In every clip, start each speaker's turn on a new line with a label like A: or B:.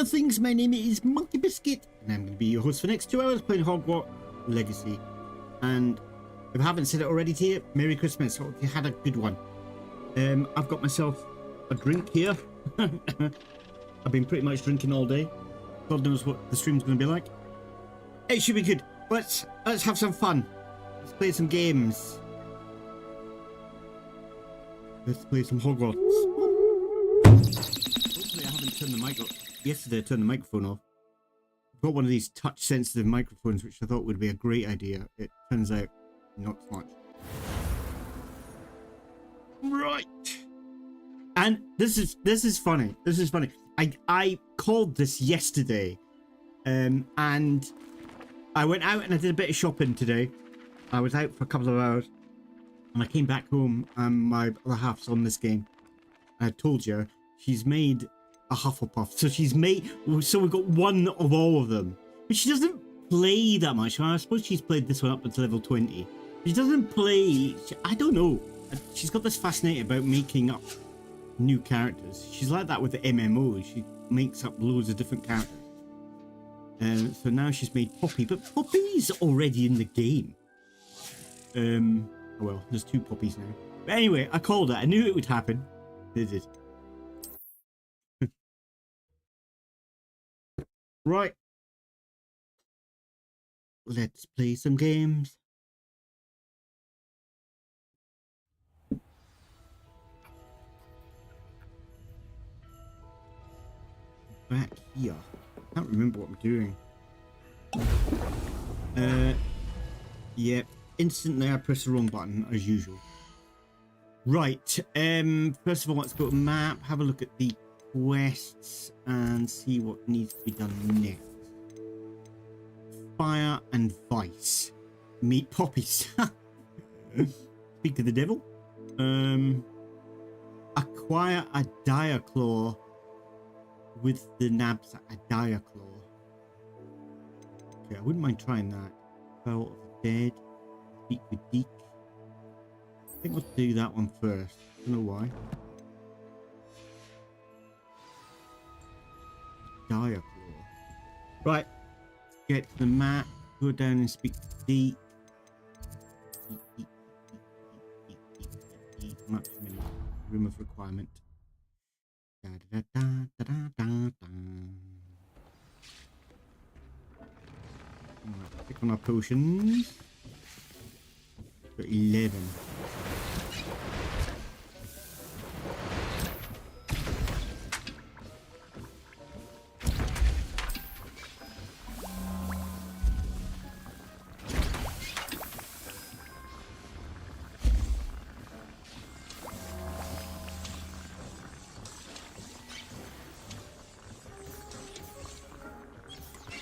A: other things, my name is MonkeyBiscuit, and I'm going to be your host for the next 2 hours playing Hogwarts Legacy. And if I haven't said it already to you, Merry Christmas. Hope you had a good one. I've got myself a drink here. I've been pretty much drinking all day. God knows what the stream's going to be like. It should be good. Let's have some fun. Let's play some games. Let's play some Hogwarts. Hopefully I haven't turned the mic off. Yesterday I turned the microphone off. I've got one of these touch-sensitive microphones, which I thought would be a great idea. It turns out not so much. Right. And this is funny. This is funny. I called this yesterday, and I went out and I did a bit of shopping today. I was out for a couple of hours, and I came back home, and my other half's on this game. I told you she's made a Hufflepuff, so we've got one of all of them, but she doesn't play that much. I suppose she's played this one up until level 20. She doesn't play. I don't know. She's got this fascination about making up new characters. She's like that with the MMO. She makes up loads of different characters. So now she's made Poppy, but Poppy's already in the game. Well, there's 2 Poppies now. But anyway, I called it. I knew it would happen. It did. Right. Let's play some games. Back here. I can't remember what I'm doing. Yeah. Instantly I press the wrong button as usual. Right. First of all, let's go to map, have a look at the quests and see what needs to be done next. Fire and Vice. Meet poppies. Speak to the devil. Acquire a Diaclaw with the nabs a Diaclaw. Okay, I wouldn't mind trying that. Spell of the Dead. Speak with Deke. I think we'll do that one first. I don't know why. Diaclaw. Right. Get to the map. Go down and speak to Deke. Map menu. Room of requirement. Da, da, da, da, da, da, da. Right, pick on our potions. Got 11.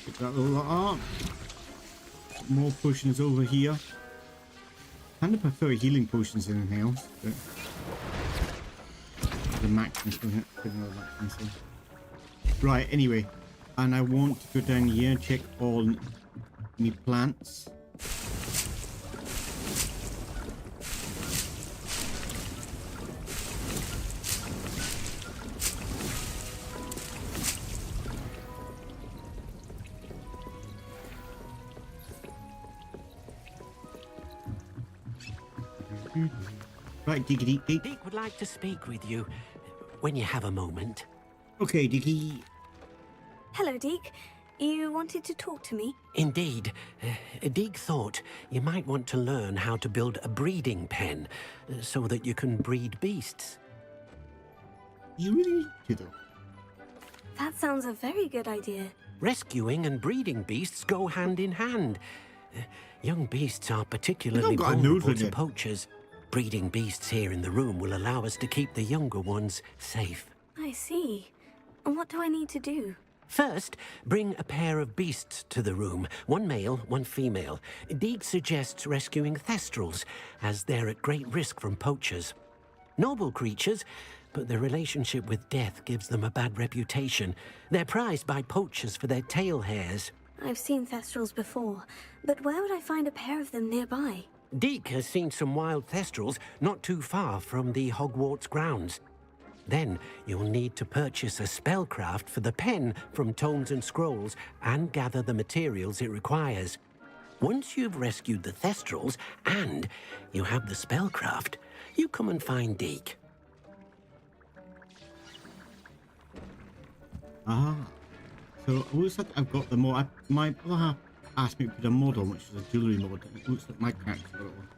A: Pick that lot up. More potions over here. I kind of prefer healing potions than anything else, but the Maximus doesn't it? Maximus. Right, anyway, and I want to go down here and check on my plants. Right, Diggity Deke.
B: Deke would like to speak with you when you have a moment.
A: Okay, Diggy.
C: Hello, Deke. You wanted to talk to me?
B: Indeed. Deke thought you might want to learn how to build a breeding pen so that you can breed beasts.
A: You really need to, though.
C: That sounds a very good idea.
B: Rescuing and breeding beasts go hand in hand. Young beasts are particularly
A: You've got a
B: vulnerable
A: nose
B: to
A: in it.
B: poachers. Breeding beasts here in the room will allow us to keep the younger ones safe.
C: I see. And what do I need to do?
B: First, bring a pair of beasts to the room. One male, one female. Deke suggests rescuing thestrals, as they're at great risk from poachers. Noble creatures, but their relationship with death gives them a bad reputation. They're prized by poachers for their tail hairs.
C: I've seen thestrals before, but where would I find a pair of them nearby?
B: Deke has seen some wild thestrals not too far from the Hogwarts grounds. Then you'll need to purchase a spellcraft for the pen from Tomes and Scrolls and gather the materials it requires. Once you've rescued the Thestrals and you have the spellcraft, you come and find Deke.
A: Ah. So it looks like I've got the mod. My other half asked me to put a mod on, which is a jewellery mod. It looks like my character's got it on.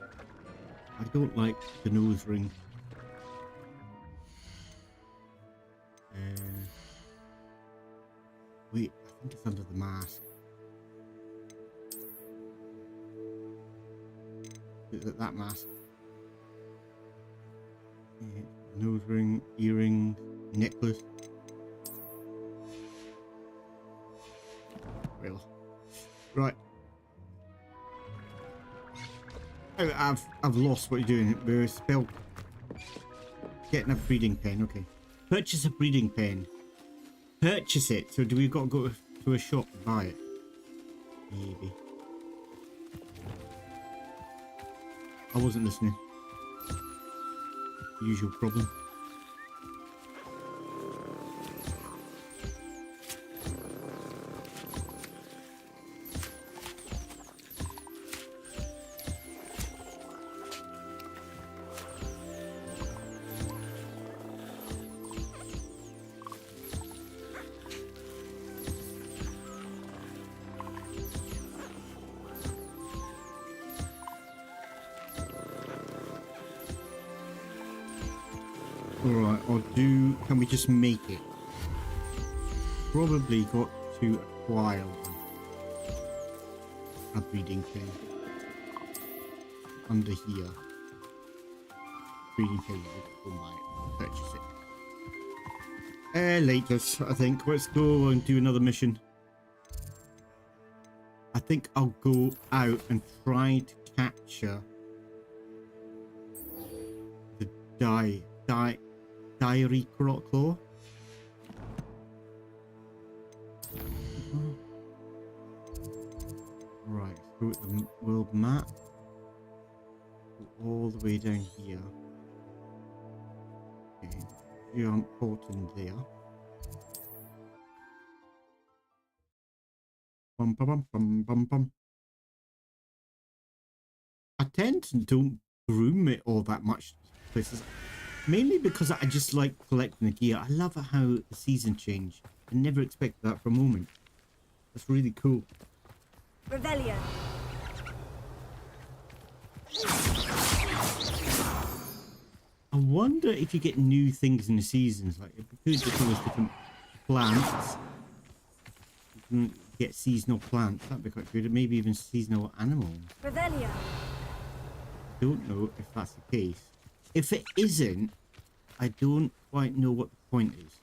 A: I don't like the nose ring. Wait, I think it's under the mask. Is it that mask? Yeah, nose ring, earring, necklace. Well, right. Oh, I've lost what you're doing. We're spell getting a breeding pen. Okay, purchase a breeding pen. Purchase it. So do we got to go to a shop and buy it? Maybe. I wasn't listening. Usual problem. Alright, can we just make it? Probably got to acquire a breeding pen. Under here. Breeding pen, go buy it, purchase it. Later, I think. Let's go and do another mission. I think I'll go out and try to capture the diary claw. Right, through the world map. Go all the way down here. Okay, giant portal there. Bum bum bum bum bum bum. I tend to don't groom it all that much places. Mainly because I just like collecting the gear. I love how the season change. I never expected that for a moment. That's really cool.
C: Revelio.
A: I wonder if you get new things in the seasons. Like if you could get all those different plants, you can get seasonal plants. That'd be quite good. Maybe even seasonal animals.
C: Revelio.
A: Don't know if that's the case. If it isn't, I don't quite know what the point is,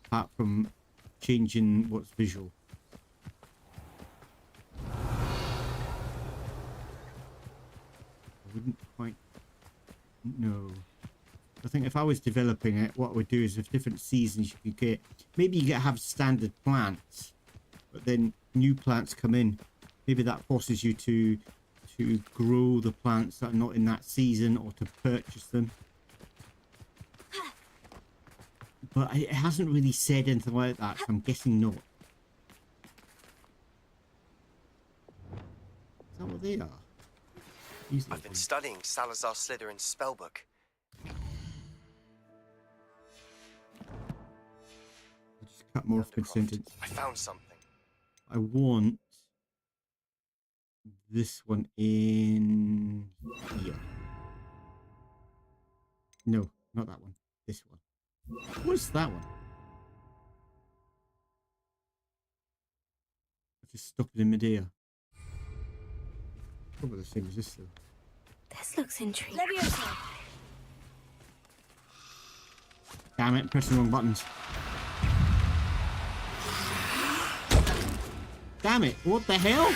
A: apart from changing what's visual. I wouldn't quite know. I think if I was developing it, what I would do is with different seasons you could get, maybe you have standard plants, but then new plants come in. Maybe that forces you to grow the plants that are not in that season or to purchase them. But it hasn't really said anything like that, so I'm guessing not. Is that what they are?
D: I've been studying Salazar Slytherin's spellbook.
A: I'll just cut more off the sentence.
D: I found something.
A: I want this one in here. No, not that one. This one. What's that one? I just stopped it in midair. Probably the same as this though.
C: This looks intriguing.
A: Damn it, pressing the wrong buttons. Damn it, what the hell?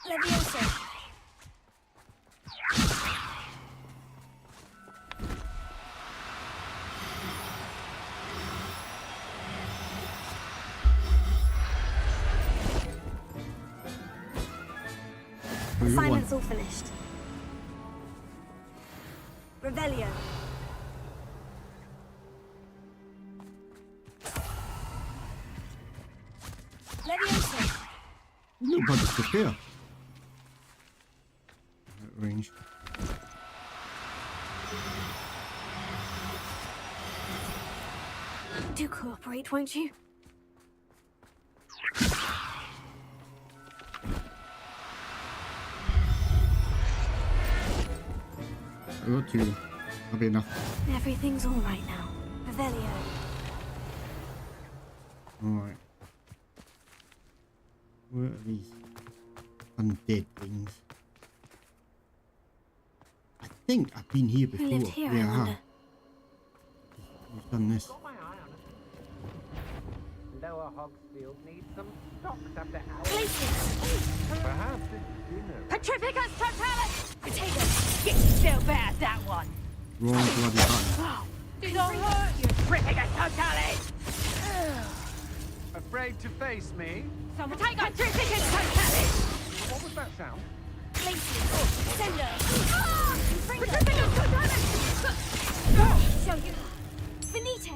C: Leviosa. Assignment's all finished. Revelio. Leviosa.
A: No budget to fail. Range.
C: Do cooperate, won't you?
A: I got two. That'll be enough.
C: Everything's all right now. Revelio.
A: Alright. Where are these undead things? I think I've been here before.
C: Who lived here,
A: Yeah,
C: I wonder?
A: We've done this.
E: Lower Hogsfield needs some stocks after
C: Gliese.
E: Perhaps it's dinner.
F: Petrificus totalis!
C: Potato.
F: Get still bad, that one!
A: Wrong bloody button.
F: Oh, don't hurt you, Petrificus totalis!
E: Afraid to face me?
F: Someone take on Petrificus totalis!
E: What was that sound?
C: Gliese. Sender.
F: Petrificus totalis!
C: Show you. Finite.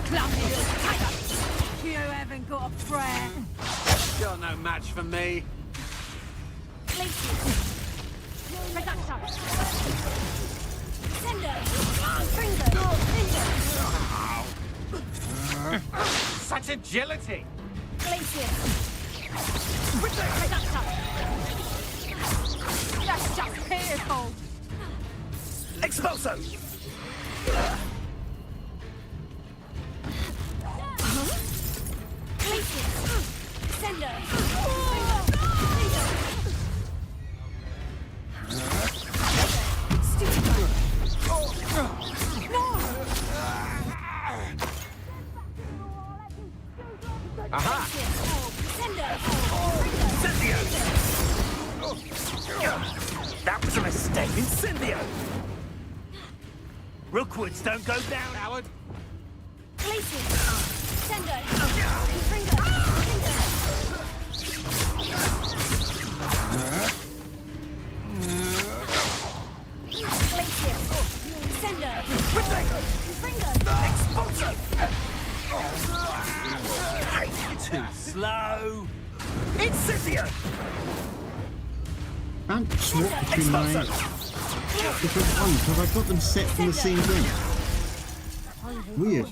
F: Clumsy little tiger! You haven't got a prayer!
E: You're no match for me. Such agility!
F: That's just fearful!
E: Expulso! Aha! That was a mistake. Incendio! Rookwoods don't go down, Howard! Too slow! Incendio!
A: Can't swap between my different ones. Have I got them set from the same thing? Weird.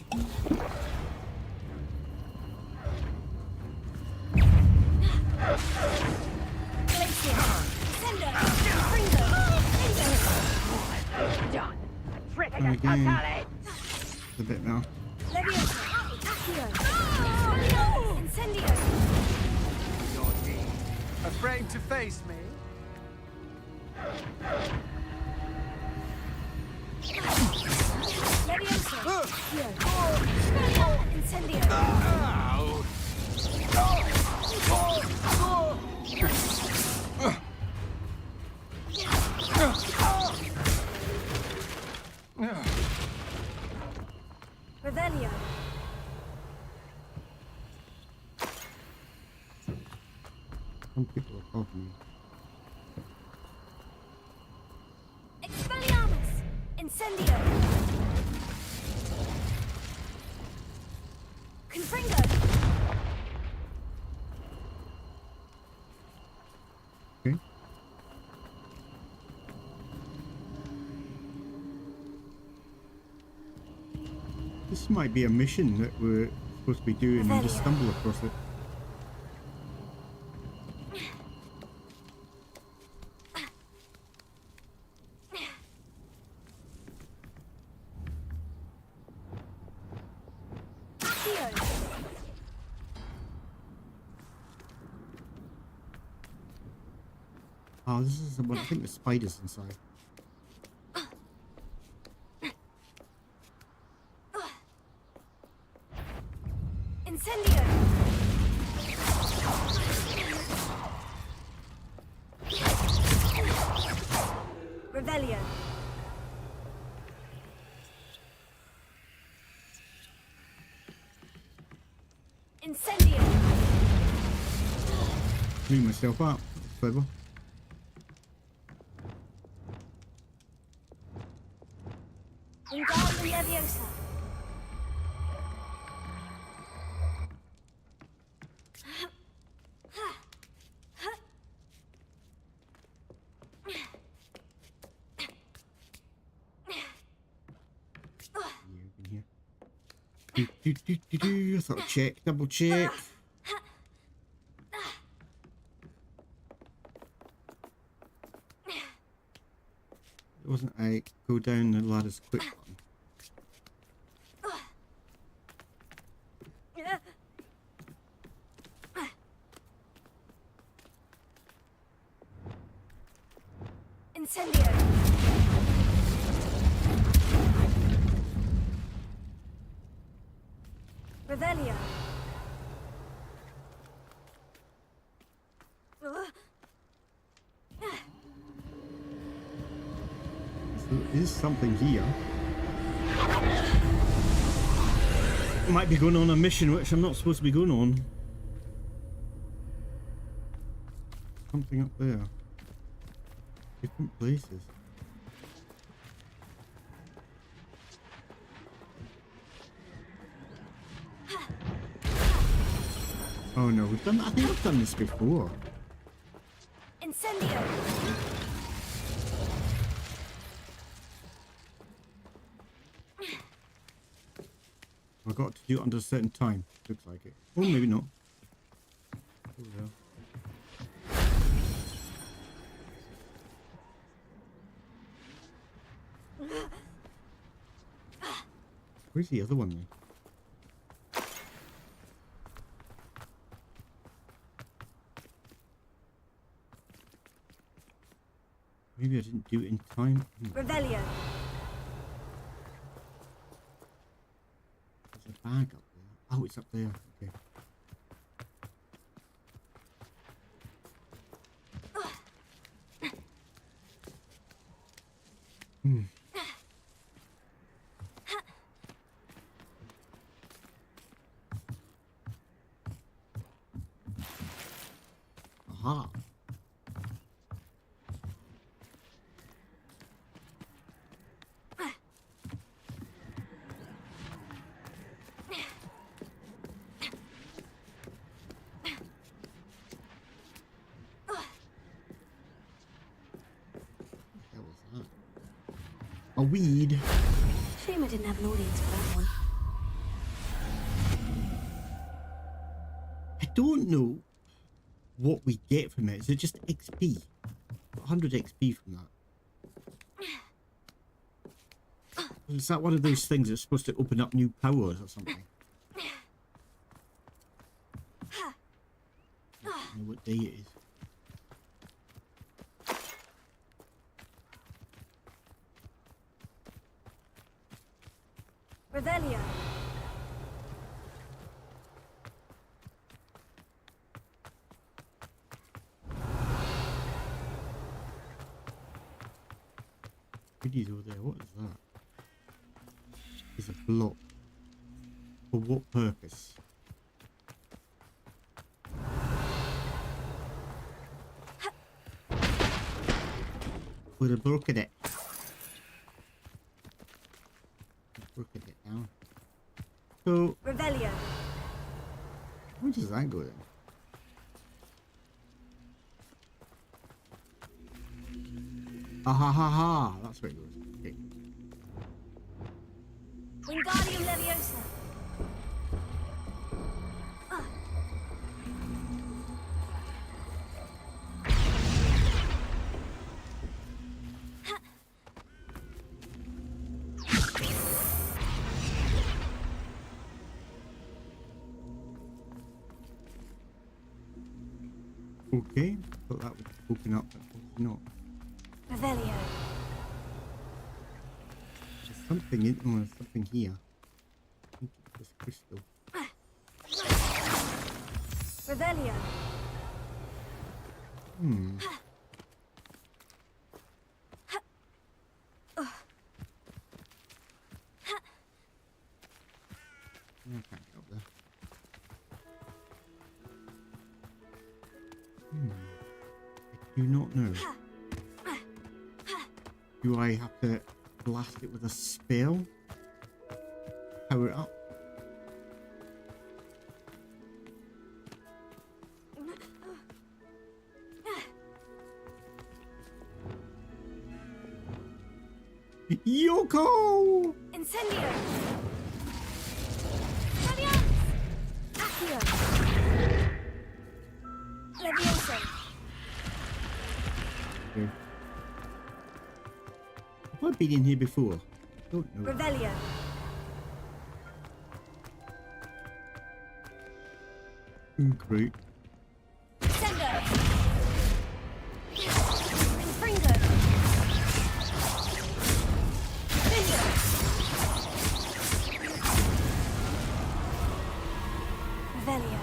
F: Done! Petrificus
A: Okay.
F: totalis!
A: A bit now.
E: Afraid to face me?
C: Revelio.
A: Some people are above me.
C: Expelliarmus! Incendio! Confringo!
A: Okay. This might be a mission that we're supposed to be doing and just stumble across it. Oh, this is the one. I think the spider's inside.
C: Incendio! Revelio. Incendio.
A: Blew myself up. Clever.
C: Wingardium Leviosa.
A: I thought I'd check, double check. It wasn't a go down the ladder's quick button.
C: Incendio. Revelio.
A: So there is something here. Might be going on a mission which I'm not supposed to be going on. Something up there. Different places. Oh no, we've done. I think I've done this before.
C: Incendio.
A: I got to do it under a certain time. Looks like it. Oh, maybe not. Oh, well. Where's the other one then? Maybe I didn't do it in time.
C: Revelio.
A: There's a bag up there. Oh, it's up there. Okay. Hmm. Aha. A weed.
C: Shame I didn't have an audience for that one.
A: I don't know what we get from it. Is it just XP? 100 XP from that. Is that one of those things that's supposed to open up new powers or something? I don't know what day it is.
C: Revelio.
A: Goodies over there. What is that? It's a block. For what purpose? Would have broken it. Broken it down. So,
C: Revelio.
A: where does that go then? Ah ha ha ha! That's where it goes. Okay.
C: Wingardium Leviosa.
A: Okay. Thought that would open up, but obviously not.
C: Revelio.
A: There's something in. Oh, there's something here. I think it's this crystal.
C: Revelio.
A: I can't get up there. I do not know. Do I have to blast it with a spell? Power it up? Yoko!
C: Incendio. Leviosa. Accio. Leviosa.
A: Okay. Have I been in here before? Don't know.
C: Revelio.
A: Great.
C: Sendo. Confringo. Vingo. Revelio.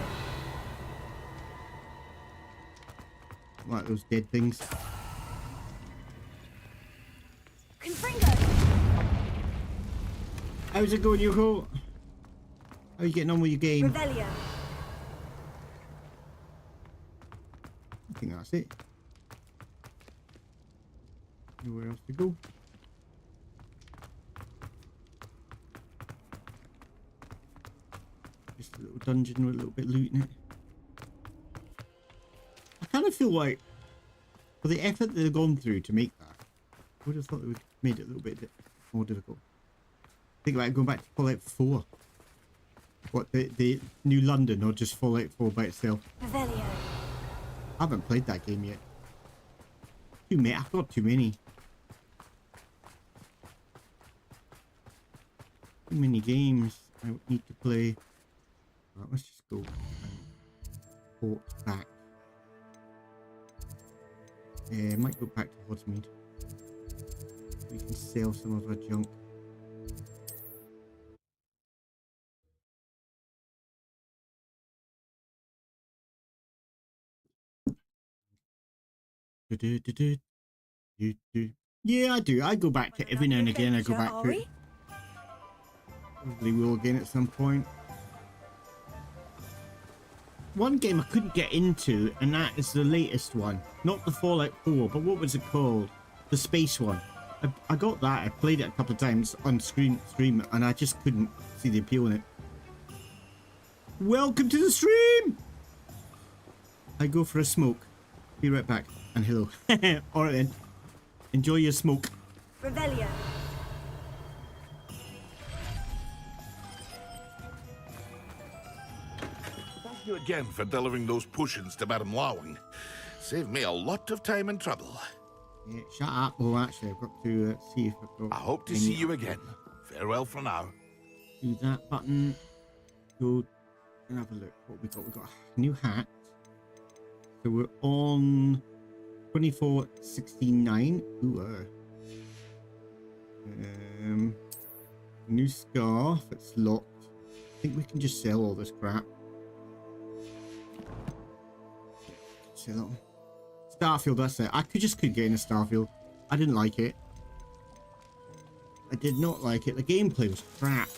A: Like those dead things.
C: Confringo.
A: How's it going, Yoko? How are you getting on with your game?
C: Revelio.
A: I think that's it. Nowhere else to go. Just a little dungeon with a little bit of loot in it. I kind of feel like, for the effort they've gone through to make that, I would have thought they would have made it a little bit more difficult. Think about going back to Fallout 4. What, the New London, or just Fallout 4 by itself?
C: Revelio.
A: I haven't played that game yet. Too many. I've got too many. Too many games I need to play. Right, let's just go and port back. I might go back to Hogsmeade. We can sell some of our junk. Yeah, I do. I go back to every now and again. I go back to it. Probably will again at some point. One game I couldn't get into, and that is the latest one. Not the Fallout 4, but what was it called? The space one. I got that. I played it a couple of times on stream, and I just couldn't see the appeal in it. Welcome to the stream! I go for a smoke. Be right back. And hello. Alright then. Enjoy your smoke.
C: Revelio.
G: Thank you again for delivering those potions to Madame Lawing. Saved me a lot of time and trouble.
A: Yeah, shut up. Oh, actually, I've got to see if I've got...
G: I hope to see you again. Farewell for now.
A: Do that button. Go and have a look. What we got? We got a new hat. So we're on 2469. Ooh, new scarf. It's locked. I think we can just sell all this crap. Sell it. Starfield, that's it. I couldn't get in a Starfield. I didn't like it. I did not like it. The gameplay was crap.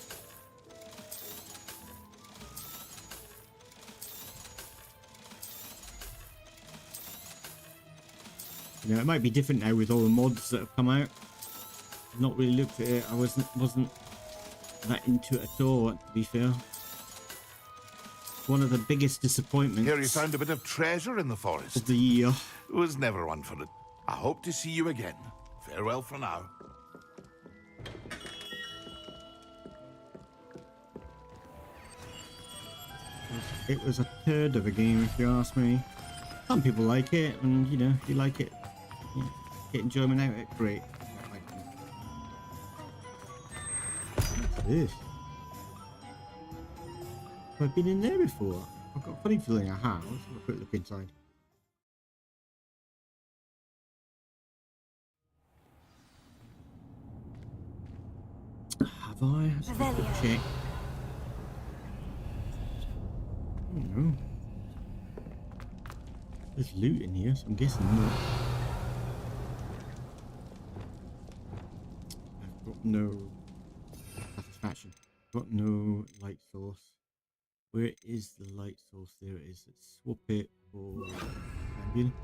A: You know, it might be different now with all the mods that have come out. I've not really looked at it. I wasn't that into it at all, to be fair. One of the biggest disappointments.
G: Here you found a bit of treasure in the forest.
A: Of the year.
G: Was never one for it. I hope to see you again. Farewell for now.
A: It was a turd of a game, if you ask me. Some people like it, and you know, if you like it, you know, get enjoyment out of it, great. What's this? Have I been in there before? I've got a funny feeling I have. Let's have a quick look inside. Have I? Let's have a quick check. Oh no. There's loot in here, so I'm guessing not. I've got no satisfaction. I've got no light source. Where is the light source? There it is. Let's swap it for ambient.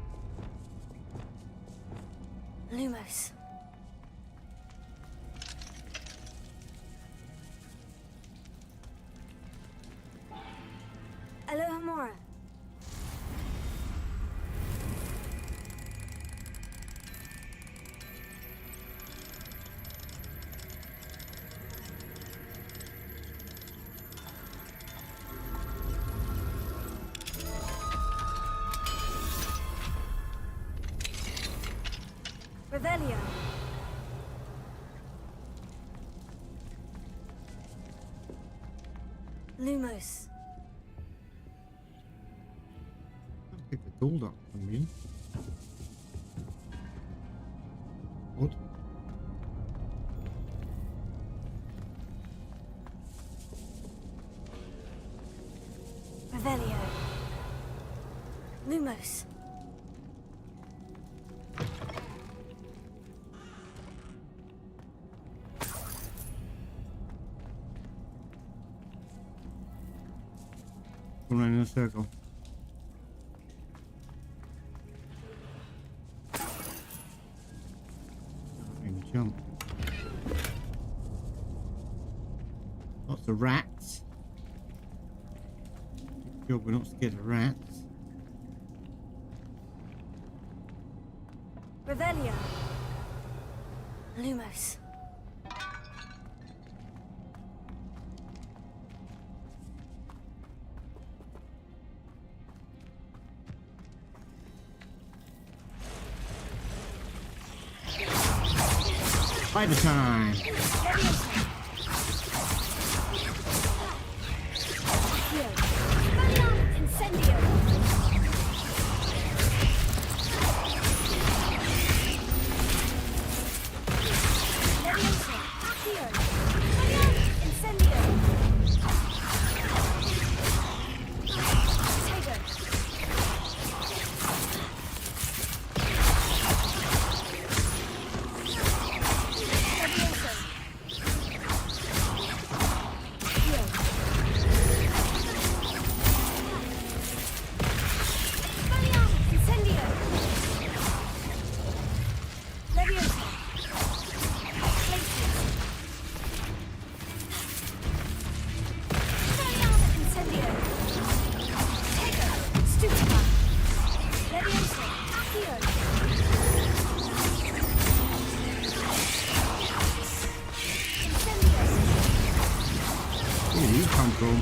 C: Lumos. Alohomora. Revelio. Lumos.
A: I'll pick the gold up from me. What?
C: Revelio. Lumos.
A: Go around in a circle. Maybe jump. Lots of rats. Good job we're not scared of rats.
C: Revelio. Lumos.
A: Spider time!
C: Incendio. Leviosa. Accio. Incendio. Tego.
A: Where did he come from?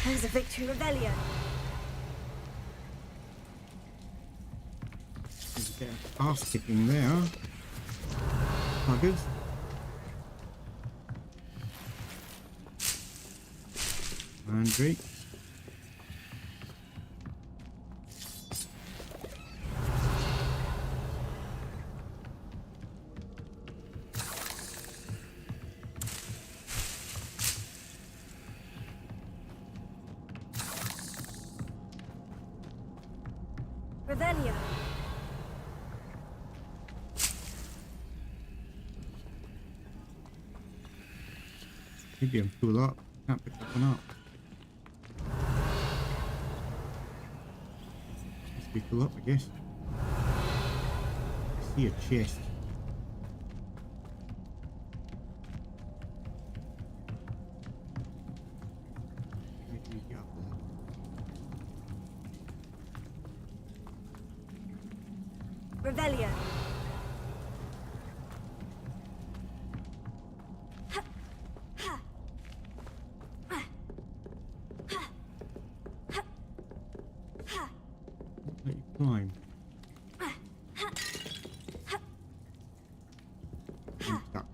C: There's a victory rebellion.
A: There's a bit of ass kicking there. Buggers. Mandrake.
C: Revelio.
A: Maybe I'm full up. Can't pick that one up. Must be full up, I guess. I see a chest. Where do we get up there?
C: Revelio.
A: Let you climb. I'm stuck.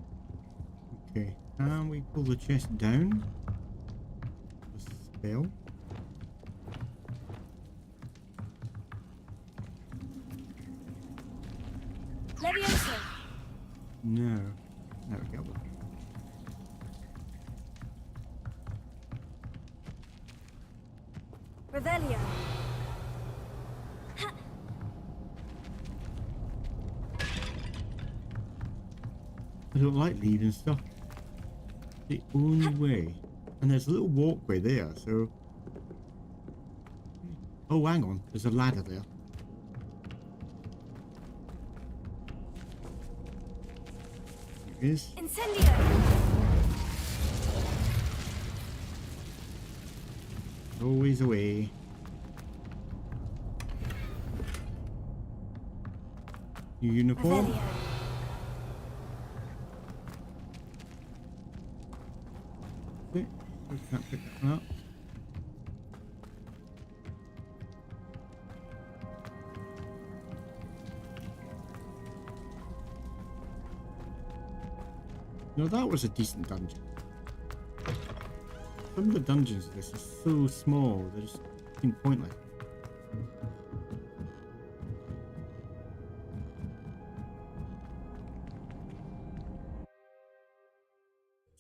A: pull the chest down. The spell.
C: Leviosa.
A: No. There we go.
C: Revelio.
A: I don't like leaving stuff. The only way. And there's a little walkway there, so... Oh, hang on. There's a ladder there. There it is.
C: Incendio.
A: Always away. Your uniform?
C: Revelio.
A: Okay, we can't pick that one up. No, that was a decent dungeon. Some of the dungeons in this are so small, they just seem pointless.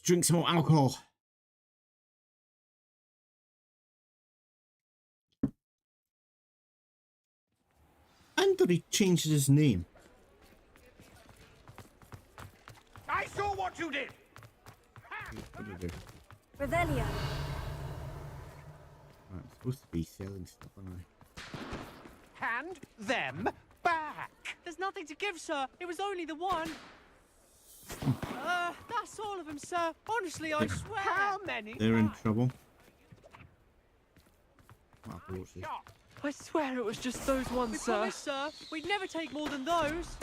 A: Drink some more alcohol. Anthony changed his name.
E: I saw what you did!
A: What did he do?
C: Revelio.
A: I'm supposed to be selling stuff, aren't I?
E: Hand them back!
F: There's nothing to give, sir. It was only the one. That's all of them, sir. Honestly, I swear.
E: How many?
A: They're in trouble. What approaches?
F: I swear it was just those ones, sir. Promise, sir. We'd never take more than those.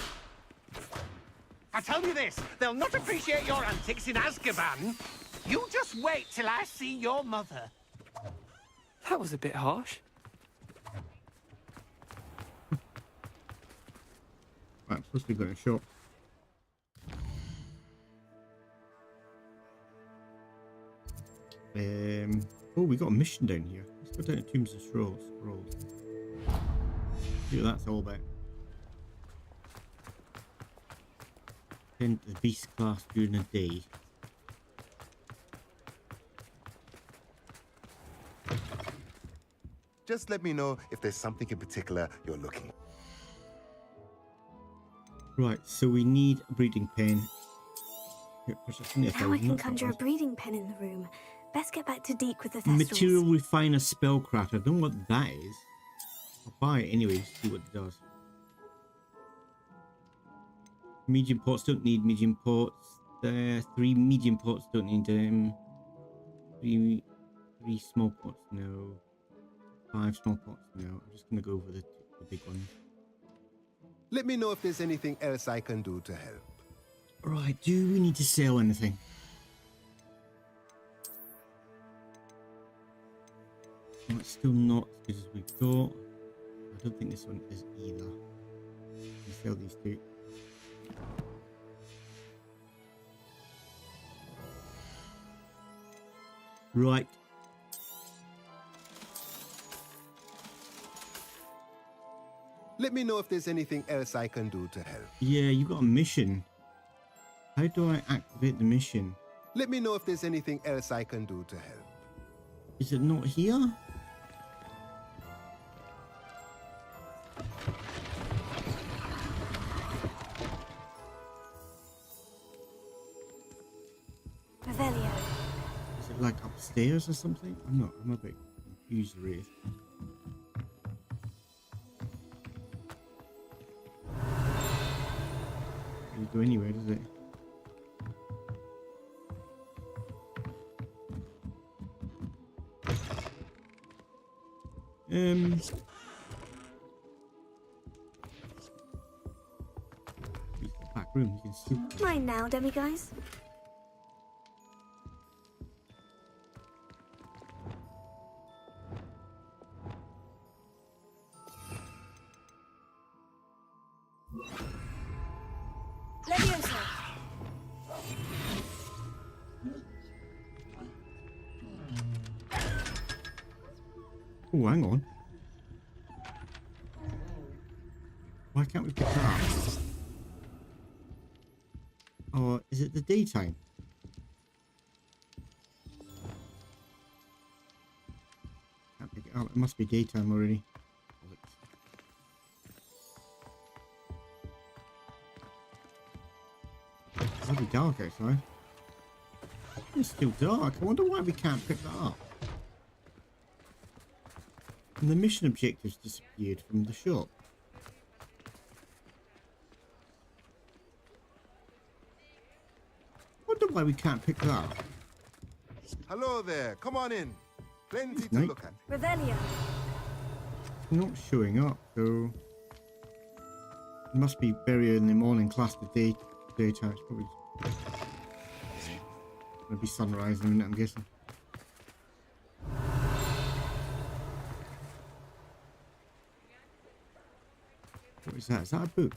E: I tell you this, they'll not appreciate your antics in Azkaban. You just wait till I see your mother.
F: That was a bit harsh.
A: Right, supposed to be going to shop. Oh, we got a mission down here. Let's go down to Tombs and Scrolls. See what that's all about. Tend to the beast class during the day.
H: Just let me know if there's something in particular you're looking.
A: Right, so we need a breeding pen. Here,
C: Now I can conjure a breeding pen in the room. Best get back to Deke with the Thestrals.
A: Material refiner spellcraft. I don't know what that is. I'll buy it anyway to see what it does. Medium pots don't need medium pots. 3 medium pots don't need them. 3 small pots, no. 5 small pots, no. I'm just gonna go for the big ones.
H: Let me know if there's anything else I can do to help.
A: Right, do we need to sell anything? Well, it's still not as good as we thought. I don't think this one is either. We sell these two. Right.
H: Let me know if there's anything else I can do to help.
A: Yeah, you got a mission. How do I activate the mission?
H: Let me know if there's anything else I can do to help.
A: Is it not here?
C: Revelio.
A: Is it like upstairs or something? I'm a bit confused, really. Doesn't go anywhere, does it? Back room, you can see.
C: Mine now, demiguise. Leviosa.
A: Oh, hang on. Why can't we pick that up? Or is it the daytime? Can't pick it up. It must be daytime already. It's really dark outside. It's still dark. I wonder why we can't pick that up. And the mission objectives disappeared from the shop. Wonder why we can't pick that up.
H: Hello there. Come on in. Plenty to
A: Night.
H: look at.
C: Revelio.
A: Not showing up, so it must be very in the morning class. The daytime. It's probably gonna be sunrise in a minute, I'm guessing. What is that? Is that a book?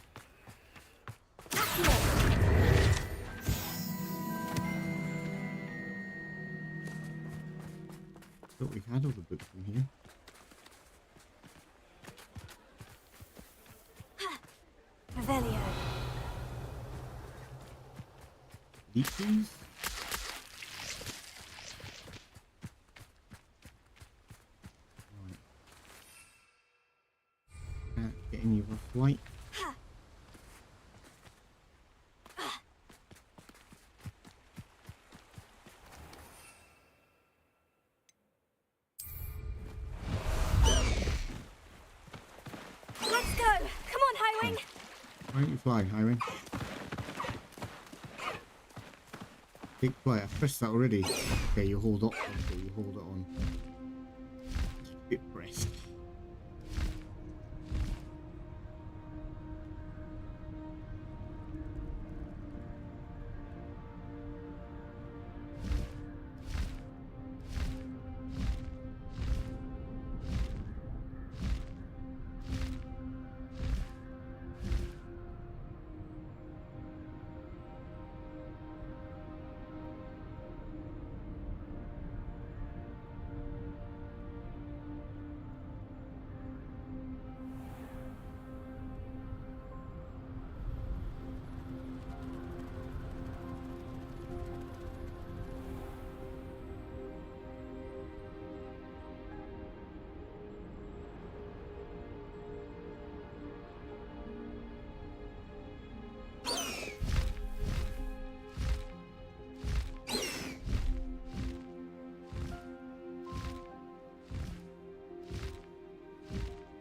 A: I thought we had all the books in here.
C: Revelio.
A: Leeches? Right. Can't get any rough light.
C: Let's go. Come on, Highwing.
A: Why don't you fly, Hiram? Big play. I pressed that already. Okay, you hold up. Okay, you hold it on. Keep it pressed.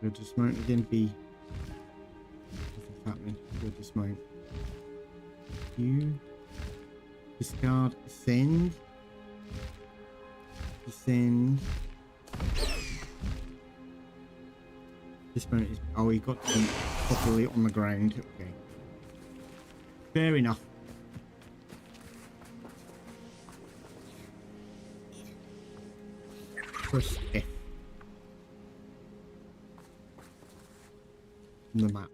A: Go dismount again, B. Nothing's happening. Go dismount. You. Discard. Ascend. Descend. Dismount is. Oh, he got to be properly on the ground. Okay. Fair enough. Press F. On the map.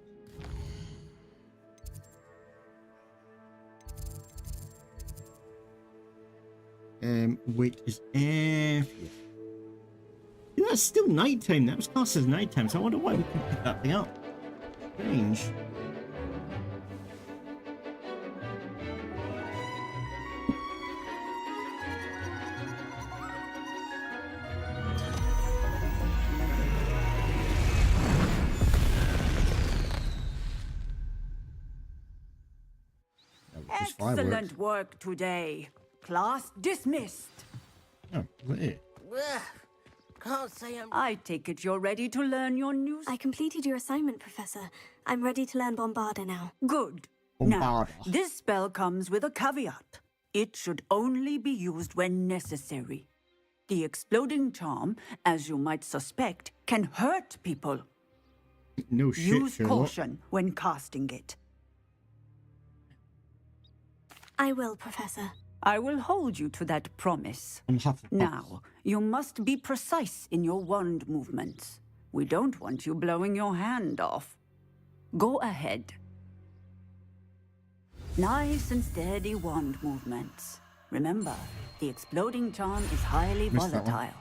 A: Wait, is F. Yeah, that's still nighttime. That was classed as nighttime, so I wonder why we couldn't pick that thing up. Strange.
I: Excellent work today. Class dismissed.
A: Oh, look at it.
I: Can't say I take it you're ready to learn your new...
C: I completed your assignment, Professor. I'm ready to learn Bombarda now.
I: Good. Now,
A: Bombarda.
I: this spell comes with a caveat. It should only be used when necessary. The exploding charm, as you might suspect, can hurt people.
A: No shit,
I: Use
A: Sherlock.
I: caution when casting it.
C: I will, Professor.
I: I will hold you to that promise.
A: I'm Hufflepuff.
I: Now, you must be precise in your wand movements. We don't want you blowing your hand off. Go ahead. Nice and steady wand movements. Remember, the exploding charm is highly
A: Missed that one.
I: volatile.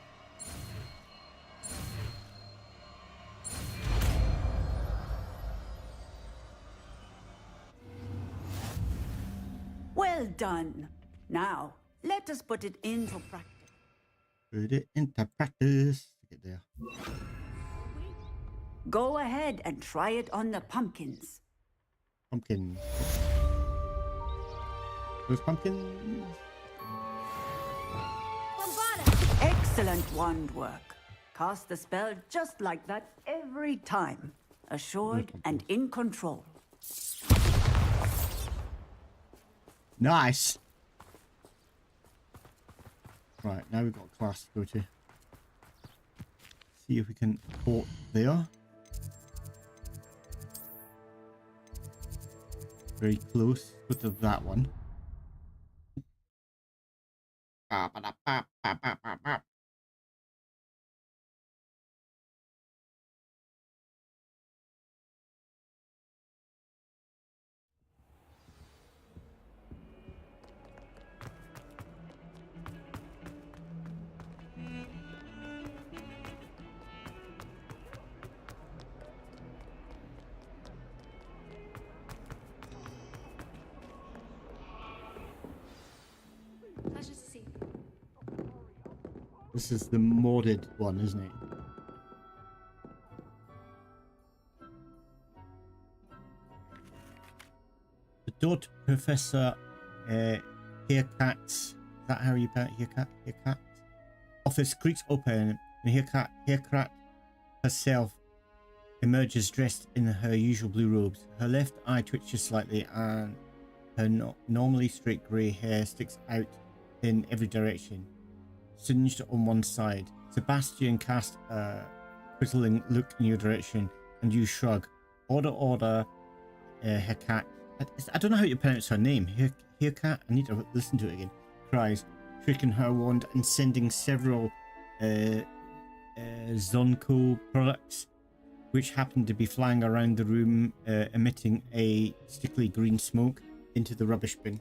I: Well done. Now, let us put it into practice.
A: Put it into practice. Get there.
I: Go ahead and try it on the pumpkins.
A: Pumpkin. Those pumpkins.
I: Excellent wand work. Cast the spell just like that every time. Assured and in control.
A: Nice. Right, now we've got a class to go to. See if we can port there. Very close. Go to that one.
C: Pleasure to see you.
A: This is the modded one, isn't it? The daughter Professor Haircat. Is that how you pronounce Haircat? Office creaks open and Haircat herself emerges dressed in her usual blue robes. Her left eye twitches slightly and her normally straight grey hair sticks out in every direction, singed on one side. Sebastian casts a quizzling look in your direction and you shrug. Order, Haircat. I don't know how you pronounce her name. Haircat? I need to listen to it again. Cries, shrieking her wand and sending several Zonko products, which happen to be flying around the room, emitting a stickly green smoke, into the rubbish bin.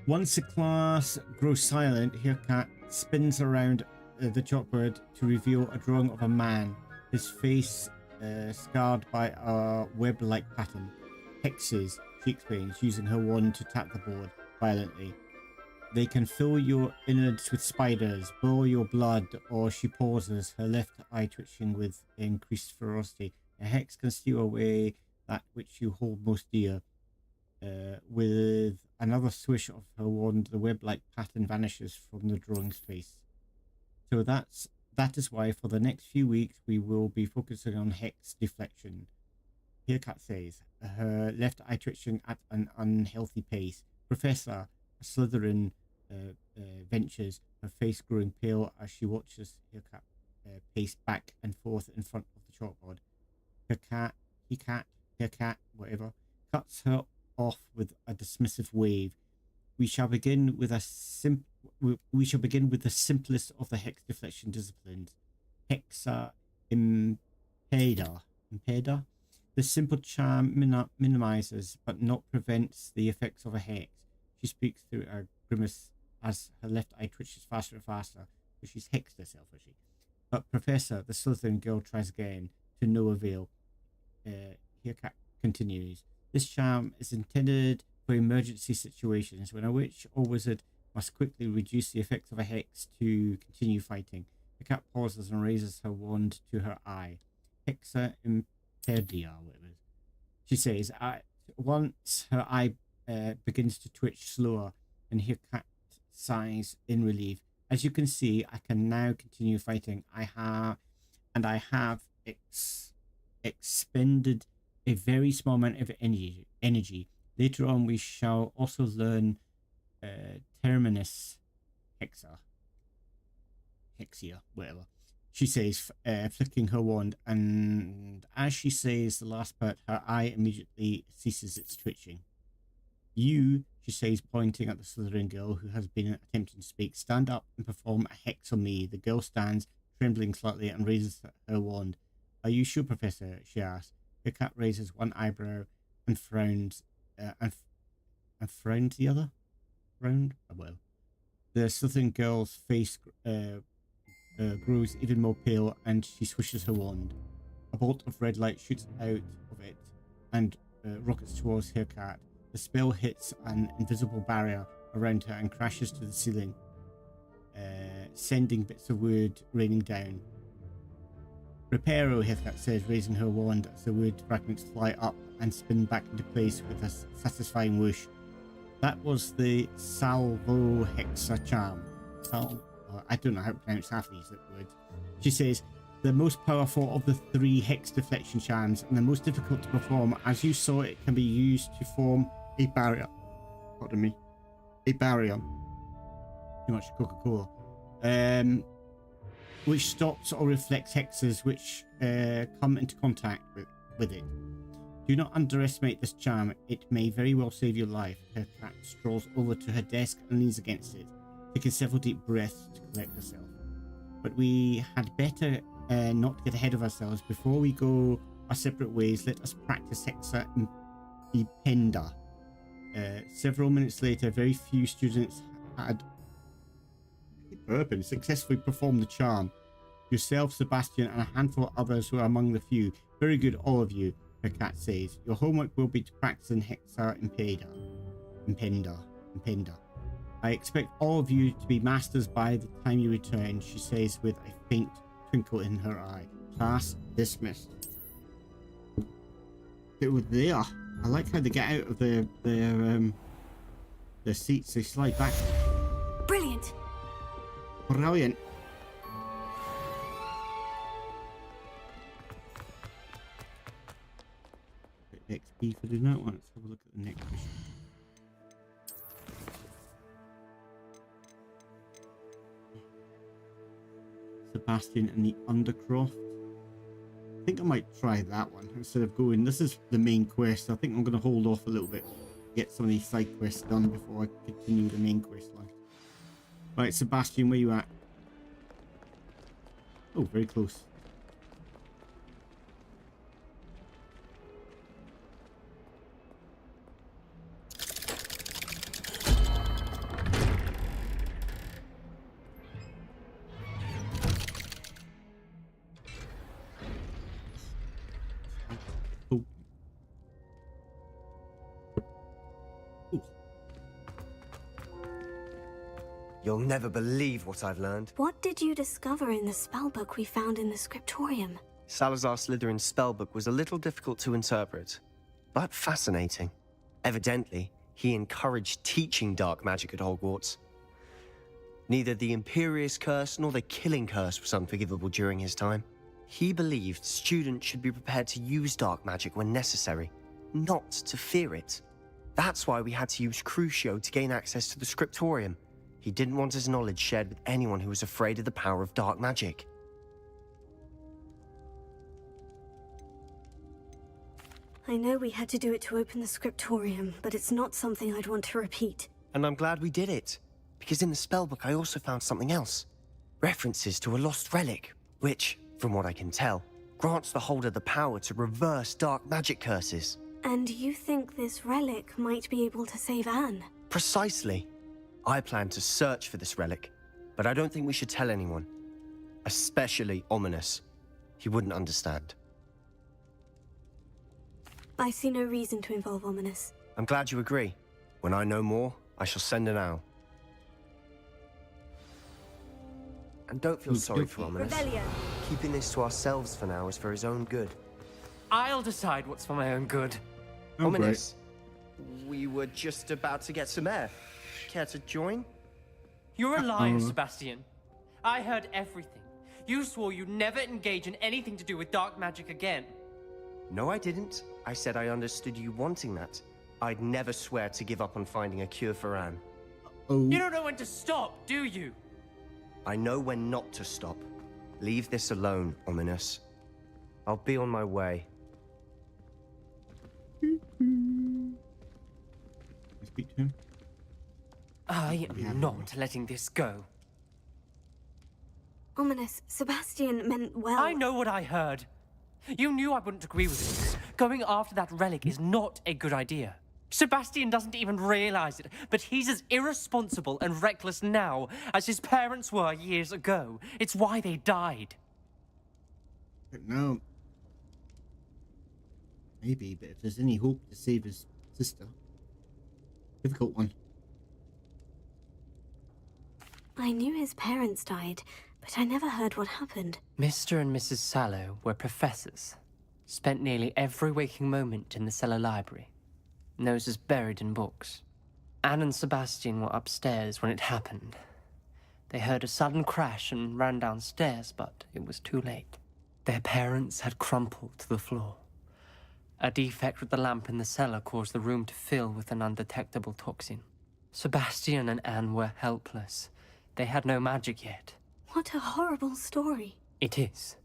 A: Once the class grows silent, Haircat spins around the chalkboard to reveal a drawing of a man, his face scarred by a web-like pattern. Hexes, she explains, using her wand to tap the board violently. They can fill your innards with spiders, boil your blood, or she pauses, her left eye twitching with increased ferocity. A hex can steal away that which you hold most dear. With another swish of her wand, the web-like pattern vanishes from the drawing's face. So that is why for the next few weeks we will be focusing on hex deflection. Haircat says, her left eye twitching at an unhealthy pace. Professor Slytherin ventures, her face growing pale as she watches Haircat pace back and forth in front of the chalkboard. Haircat, whatever, cuts her off with a dismissive wave. We shall begin with the simplest of the hex deflection disciplines, Hexa Impeda. The simple charm minimizes but not prevents the effects of a hex. She speaks through a grimace as her left eye twitches faster and faster, but she's hexed herself, has she? But Professor, the Slytherin girl, tries again, to no avail. Haircat continues. This charm is intended for emergency situations when a witch or wizard must quickly reduce the effects of a hex to continue fighting. The cat pauses and raises her wand to her eye. Hexa Impedia, whatever it is. She says, once her eye begins to twitch slower, and Haircat sighs in relief. As you can see, I can now continue fighting. I have expended a very small amount of energy. Later on, we shall also learn Terminus Hexia, whatever. She says, flicking her wand, and as she says the last part, her eye immediately ceases its twitching. You, she says, pointing at the Slytherin girl who has been attempting to speak, stand up and perform a hex on me. The girl stands, trembling slightly, and raises her wand. Are you sure, Professor? She asks. The cat raises one eyebrow and frowns, and frowns the other. Frowned? Oh, well. The Slytherin girl's face grows even more pale, and she swishes her wand. A bolt of red light shoots out of it and rockets towards Haircat. The spell hits an invisible barrier around her and crashes to the ceiling, sending bits of wood raining down. Reparo, Hithcat says, raising her wand as the wood fragments fly up and spin back into place with a satisfying whoosh. That was the Salvo Hexa charm. I don't know how to pronounce half these words. She says, the most powerful of the 3 hex deflection charms and the most difficult to perform. As you saw, it can be used to form a barrier. Pardon me. A barrier. Too much Coca-Cola. Which stops or reflects hexes which come into contact with it. Do not underestimate this charm. It may very well save your life. Her cat strolls over to her desk and leans against it, taking several deep breaths to collect herself. But we had better not get ahead of ourselves. Before we go our separate ways, let us practice Hexa Impenda. Several minutes later, very few students had successfully performed the charm. Yourself, Sebastian, and a handful of others who are among the few. Very good, all of you, her cat says. Your homework will be to practice in Hexa Impenda. I expect all of you to be masters by the time you return, she says with a faint twinkle in her eye. Class dismissed. They were there. I like how they get out of their seats. They slide back.
C: Brilliant.
A: Brilliant. XP for doing that one. Let's have a look at the next mission. Sebastian and the Undercroft. I think I might try that one instead of going. This is the main quest. I think I'm going to hold off a little bit, get some of these side quests done before I continue the main quest line. Right, Sebastian, where you at? Oh, very close.
D: You'll never believe what I've learned.
C: What did you discover in the spellbook we found in the scriptorium?
D: Salazar Slytherin's spellbook was a little difficult to interpret, but fascinating. Evidently, he encouraged teaching dark magic at Hogwarts. Neither the Imperious Curse nor the Killing Curse was unforgivable during his time. He believed students should be prepared to use dark magic when necessary, not to fear it. That's why we had to use Crucio to gain access to the scriptorium. He didn't want his knowledge shared with anyone who was afraid of the power of dark magic.
C: I know we had to do it to open the scriptorium, but it's not something I'd want to repeat.
D: And I'm glad we did it, because in the spellbook I also found something else. References to a lost relic, which, from what I can tell, grants the holder the power to reverse dark magic curses.
C: And you think this relic might be able to save Anne?
D: Precisely. I plan to search for this relic, but I don't think we should tell anyone. Especially Ominous. He wouldn't understand.
C: I see no reason to involve Ominous.
D: I'm glad you agree. When I know more, I shall send an owl. And don't feel sorry for Ominous.
C: Rebellion.
D: Keeping this to ourselves for now is for his own good.
F: I'll decide what's for my own good.
A: Oh,
D: Ominous, we were just about to get some air. Care to join?
F: You're a liar, Sebastian. I heard everything. You swore you'd never engage in anything to do with dark magic again.
D: No, I didn't. I said I understood you wanting that. I'd never swear to give up on finding a cure for Anne.
F: You don't know when to stop, do you?
D: I know when not to stop. Leave this alone, Ominous. I'll be on my way.
A: Speak to him.
F: I am not letting this go.
C: Ominous, Sebastian meant well.
F: I know what I heard. You knew I wouldn't agree with this. Going after that relic is not a good idea. Sebastian doesn't even realize it, but he's as irresponsible and reckless now as his parents were years ago. It's why they died.
A: No. Maybe, but if there's any hope to save his sister. Difficult one.
C: I knew his parents died, but I never heard what happened.
F: Mr. and Mrs. Sallow were professors. Spent nearly every waking moment in the cellar library. Noses buried in books. Anne and Sebastian were upstairs when it happened. They heard a sudden crash and ran downstairs, but it was too late. Their parents had crumpled to the floor. A defect with the lamp in the cellar caused the room to fill with an undetectable toxin. Sebastian and Anne were helpless. They had no magic yet.
C: What a horrible story.
F: It is.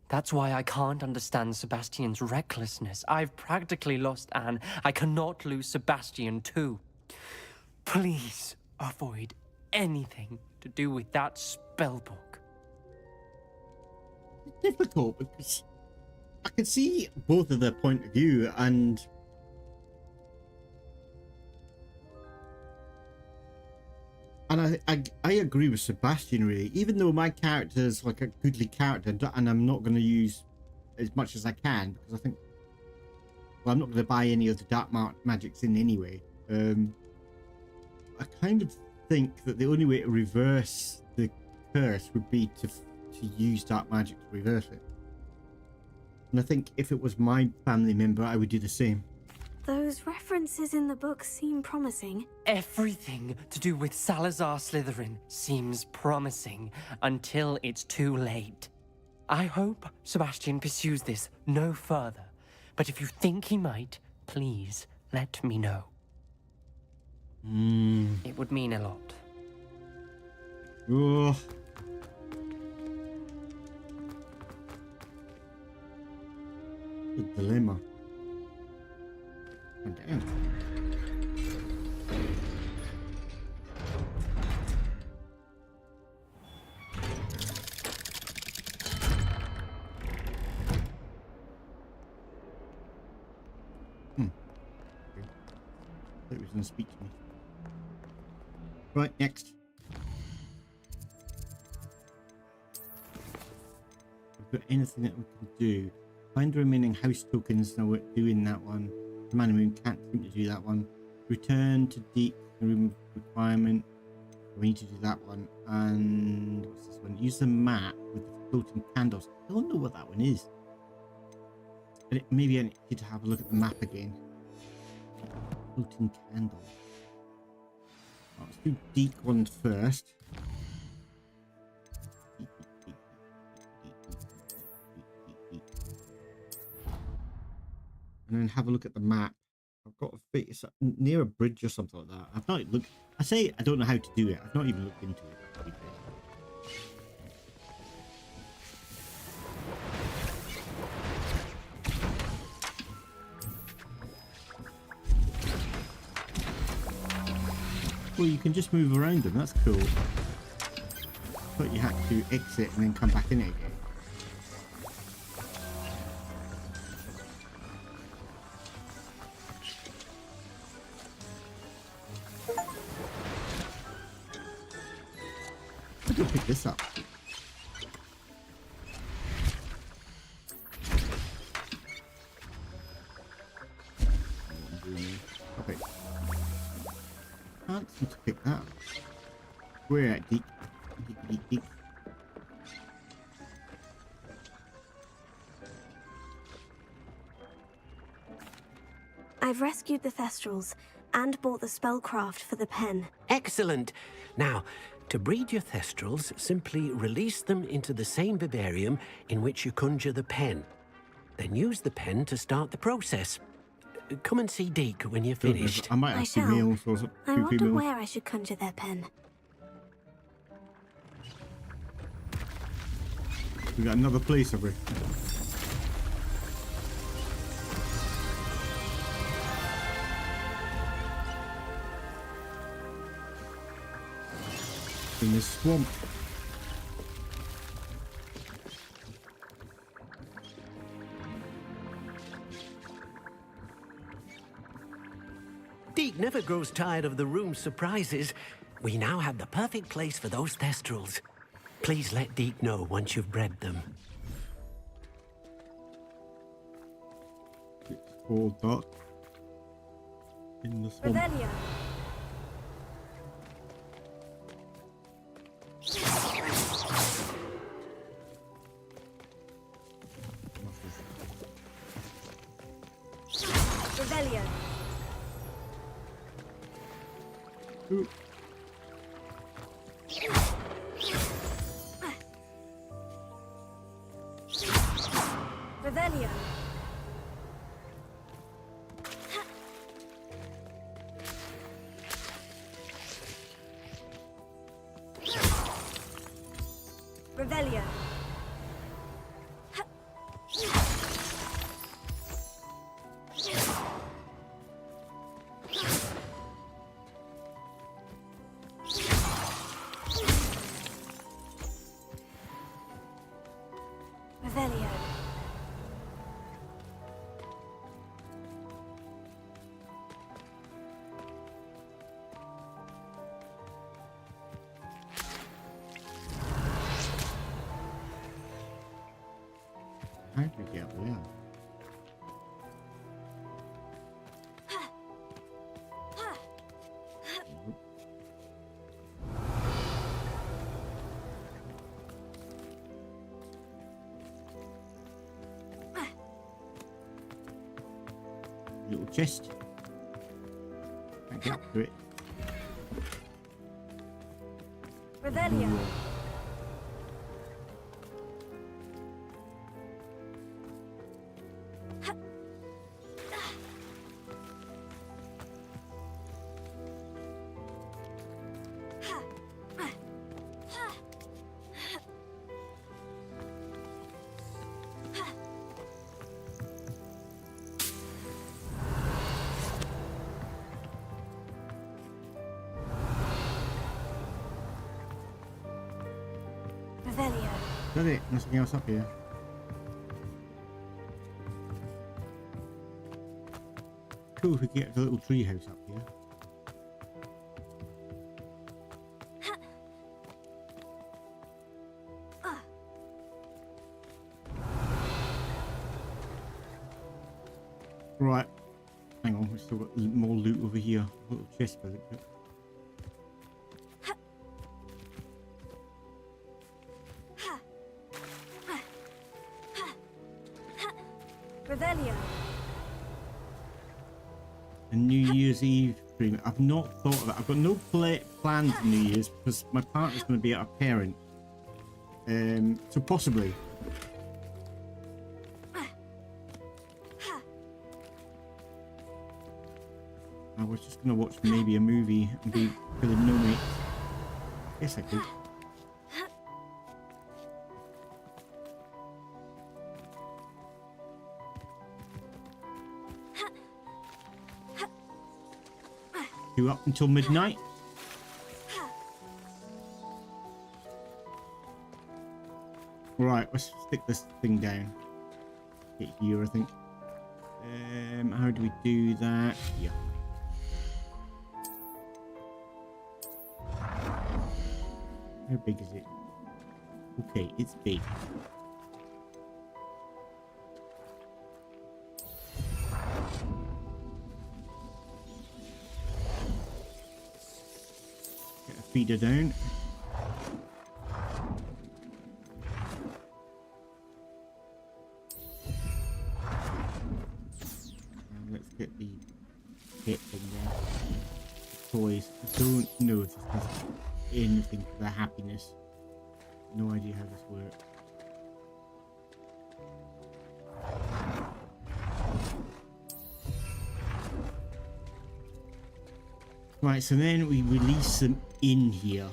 F: That's why I can't understand Sebastian's recklessness. I've practically lost Anne. I cannot lose Sebastian too. Please avoid anything to do with that spellbook.
A: It's difficult because I can see both of their point of view, and I agree with Sebastian really. Even though my character is like a goodly character, and I'm not going to use as much as I can because I think, well, I'm not going to buy any of the dark magics in anyway. I kind of think that the only way to reverse the curse would be to use dark magic to reverse it. And I think if it was my family member, I would do the same.
C: Those references in the book seem promising.
F: Everything to do with Salazar Slytherin seems promising until it's too late. I hope Sebastian pursues this no further, but if you think he might, please let me know. It would mean a lot.
A: Oh. The dilemma. Oh, damn. Okay. It was going to speak to me. Right, next. We've got anything that we can do. Find the remaining house tokens. Now we're doing that one. The man in the room can't seem to do that one. Return to deep room requirement. We need to do that one. And what's this one? Use the map with the floating candles. I don't know what that one is. But maybe I need to have a look at the map again. Floating candle. Oh, let's do deep ones first. And then have a look at the map. I've got a fit. It's near a bridge or something like that. I've not looked. I say I don't know how to do it. I've not even looked into it. To be fair. Well, you can just move around them. That's cool. I thought you had to exit and then come back in it again. I can pick this up. Okay. Can't seem to pick that up. We're at deep. Deep.
C: I've rescued the Thestrals and bought the spellcraft for the pen.
B: Excellent. Now, to breed your Thestrals, simply release them into the same vivarium in which you conjure the pen. Then use the pen to start the process. Come and see Deke when you're finished.
A: I might
C: I
A: have two
C: shall.
A: meals or
C: I
A: two
C: wonder
A: meals.
C: where I should conjure their pen.
A: We got another place, have we? In this swamp.
B: Deke never grows tired of the room's surprises. We now have the perfect place for those Thestrals. Please let Deke know once you've bred them.
A: It's called dark in the swamp.
C: Revelio. Revelio.
A: Ooh.
C: Revelio. Revelio. Revelio.
A: How do we get up there? Little chest. Can't get up to it.
C: Revelio. Revelio.
A: Is that it? Nothing else up here? Cool if we get a little tree house up here. Right. Hang on, we've still got more loot over here. A little chest by the look of it.
C: Revelio.
A: A New Year's Eve stream. I've not thought of it. I've got no plans for New Year's because my partner's going to be at a parent. So possibly. I was just going to watch maybe a movie and be feeling no mates. Yes, I could. You up until midnight? Right, let's stick this thing down. Get here, I think. How do we do that? Yeah. How big is it? Okay, it's big. Get a feeder down. Let's get the pet thing there. Toys. I don't know if this is anything for the happiness. No idea how this works. Right, so then we release them in here.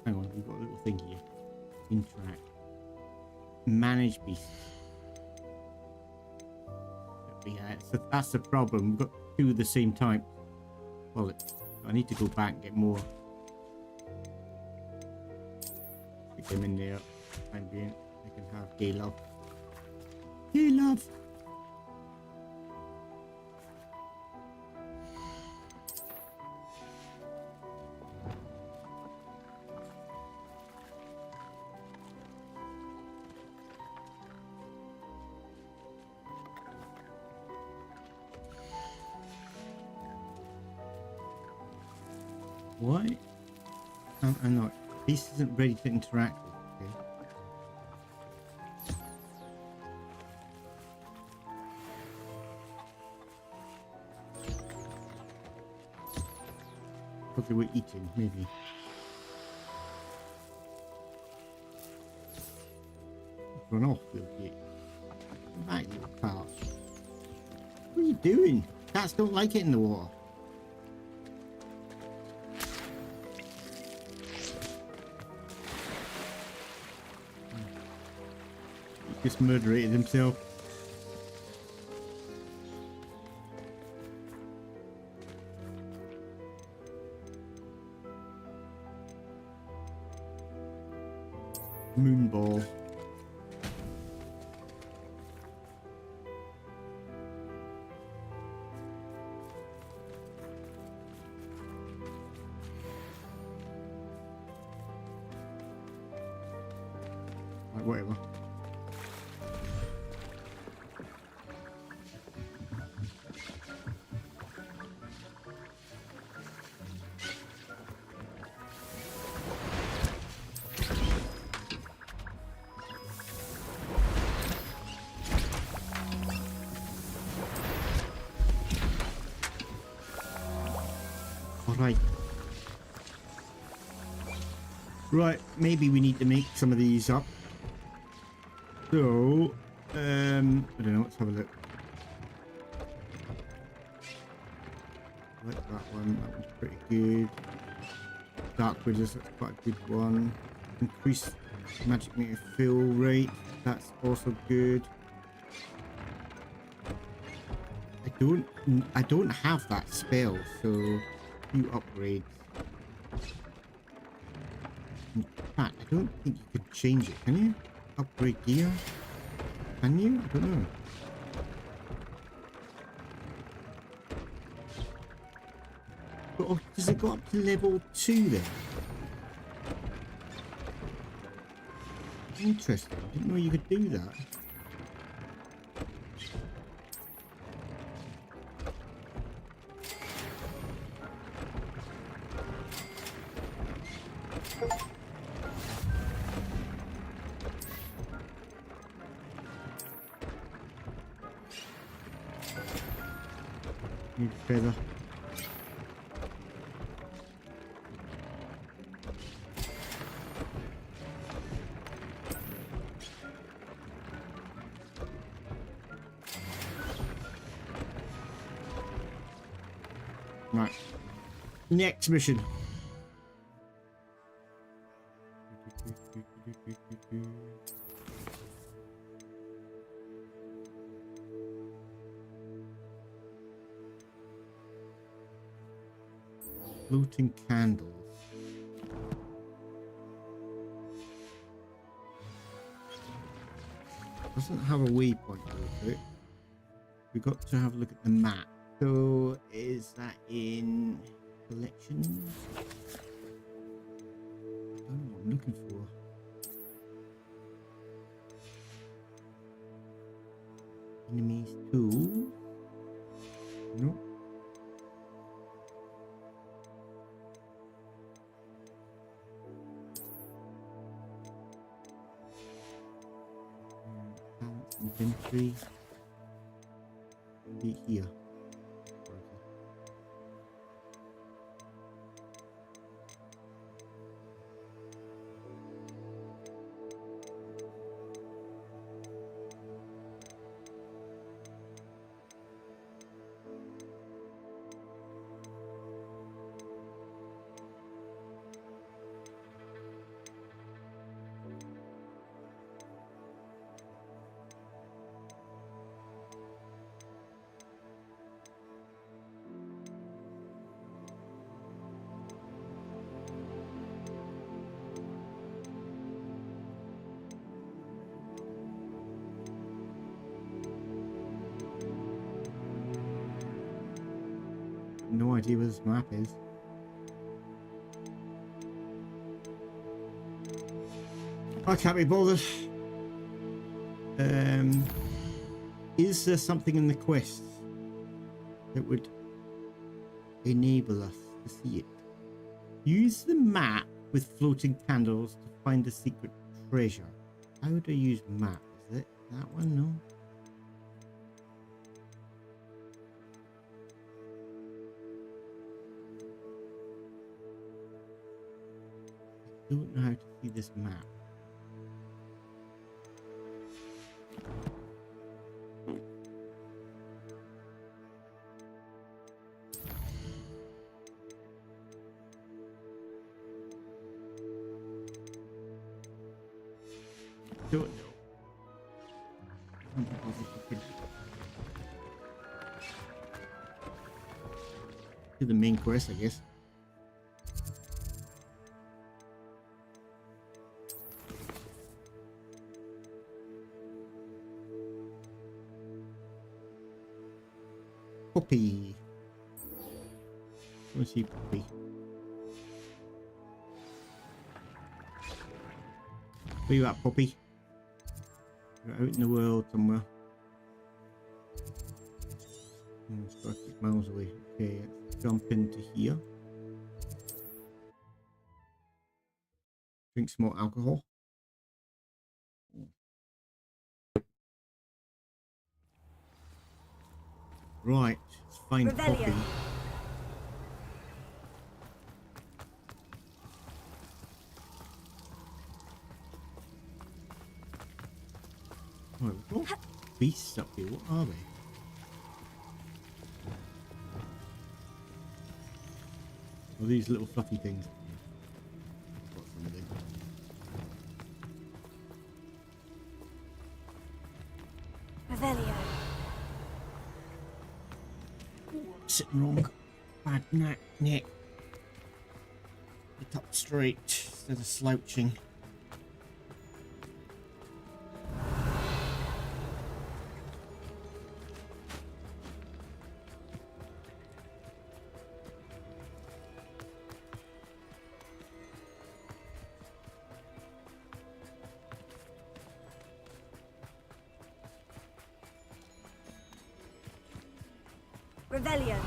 A: Hang on, we've got a little thing here. Interact. Manage beasts. Yeah, so that's the problem. We've got two of the same type. Well, I need to go back and get more. Stick them in there. I'm being. I can have gay love. Gay love. Why? I'm not. This isn't ready to interact with. Okay. What they were eating, maybe. Run off, little kid. Come back, little cat. What are you doing? Cats don't like it in the water. He just murderated himself. Moonball. Like whatever. Alright. Right, maybe we need to make some of these up. So, I don't know, let's have a look. Like that one, that one's pretty good. Dark Wizards, that's quite a good one. Increase magic meter fill rate, that's also good. I don't have that spell, so few upgrades. In fact, I don't think you could change it, can you? Upgrade gear? Can you? I don't know. But, oh, does it go up to level 2 then? Interesting. I didn't know you could do that. Need a feather. Right. Next mission. Floating candles. Doesn't have a waypoint with it. We got to have a look at the map. So is that in collections? I don't know what I'm looking for. Enemies tools? Nope. Inventory. Be here. No idea where this map is. I can't be bothered. Is there something in the quest that would enable us to see it? Use the map with floating candles to find the secret treasure. How would I use map? Is it that one? No. don't know how to see this map. Don't know. Do the main quest, I guess. Poppy. I want to see Poppy. Where you at, Poppy? You're out in the world somewhere. Oh, it's 30 miles away. Okay, let's jump into here. Drink some more alcohol. Right, let's find
C: Revelio.
A: Poppy. Oh, we've got beasts up here. What are they? Oh, these little fluffy things. Got some of them.
C: Revelio.
A: Sitting wrong. Bad neck. Sit up straight instead of slouching.
C: Revelio.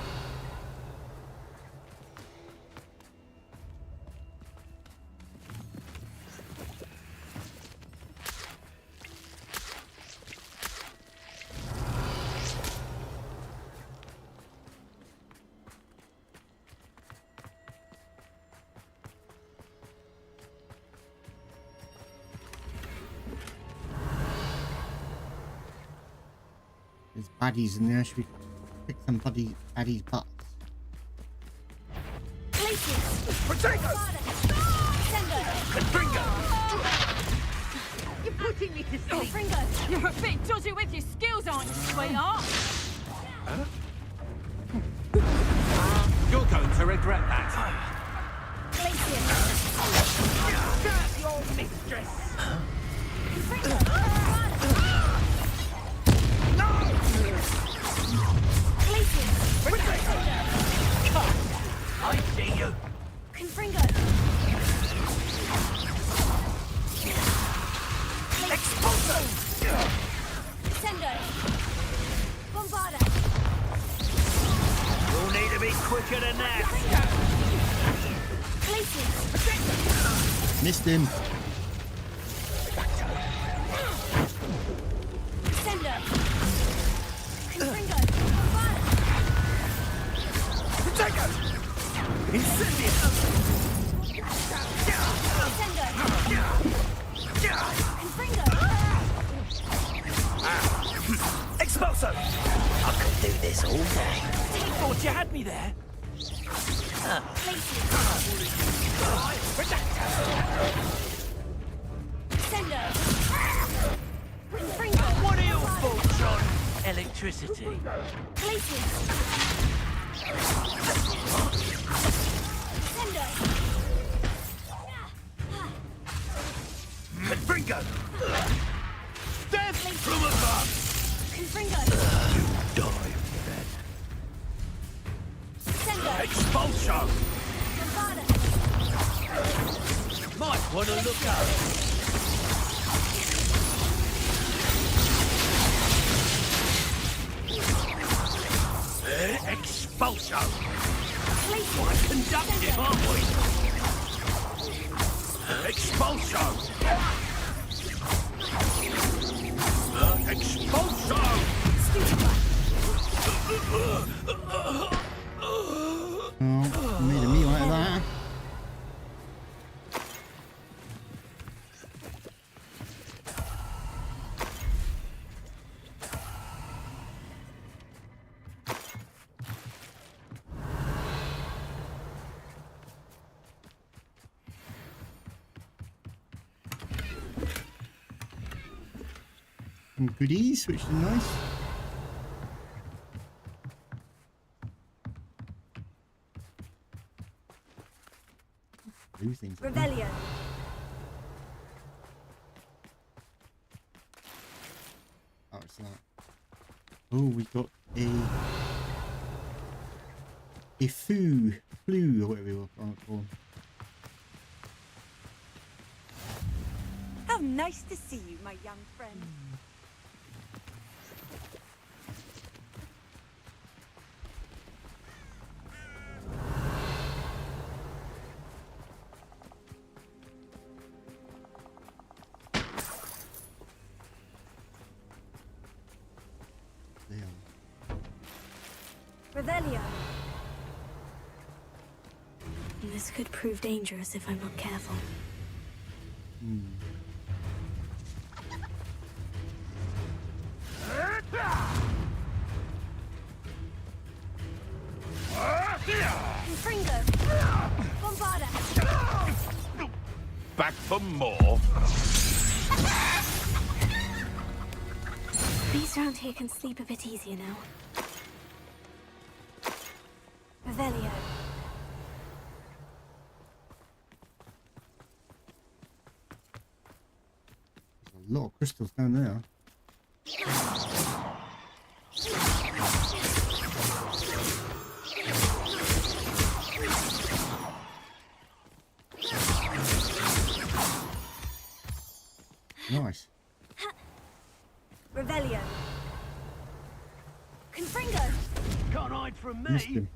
A: There's baddies in there. Should we pick some baddies' butts?
J: You're putting me to sleep. You're a bit dodgy with your skills, aren't you, sweetheart?
E: You're going to regret that. Curse your mistress. I see you.
C: Confringo.
E: Expulso.
C: Sendo. Bombarda.
E: You'll need to be quicker than that.
C: Glacius.
A: Missed him.
C: Sendo. Confringo. Bombarda.
E: Protego. Incendio.
C: Sendo. Confringo.
E: Expulso.
B: I could do this all day.
E: Thought you had me there.
C: Sendo. Confringo.
E: What are your thoughts on
B: Electricity.
C: Glacius. Sendo.
E: Confringo? Death from above!
C: Confringo.
B: Die.
C: Sendo.
E: Expulso!
C: Bombarda.
E: Might want to look up. Expulso! Quite conductive, aren't we? Expulso! Expulso!
A: Oh, made a meal out of that. Some goodies, which is nice. Blue things.
C: Revelio.
A: Oh, it's that. Oh, we got a flu, or whatever we were calling.
I: How nice to see you, my young friend.
C: Revelio. This could prove dangerous if I'm not careful. Fringo! Bombarda!
G: Back for more.
C: Beasts around here can sleep a bit easier now. Revelio.
A: There's a lot of crystals down there. Nice.
C: Revelio. Confringo.
B: Can't hide from
A: Missed
B: me.
A: him.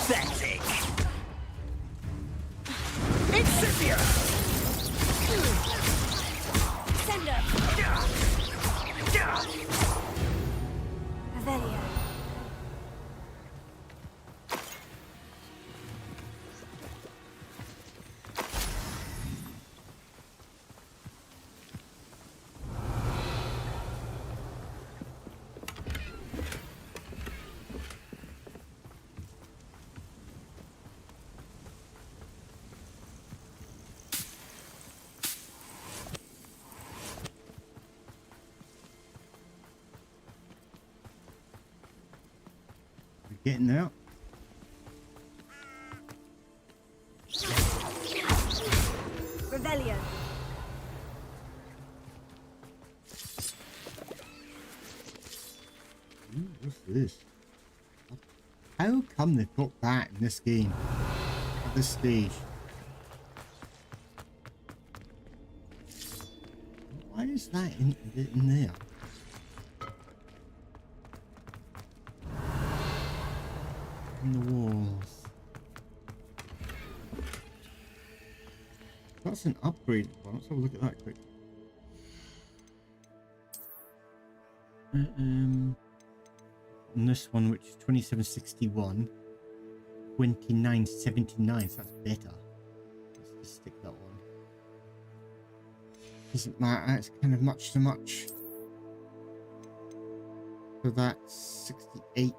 B: Pathetic.
C: Revelio.
A: Getting there.
C: Revelio.
A: What's this? How come they put that in this game at this stage? Why is that in there? In the walls. That's an upgrade. Well, let's have a look at that quick. And this one, which is 2761, 2979. So that's better. Let's just stick that one. Doesn't matter. It's kind of much to much. So that's 68.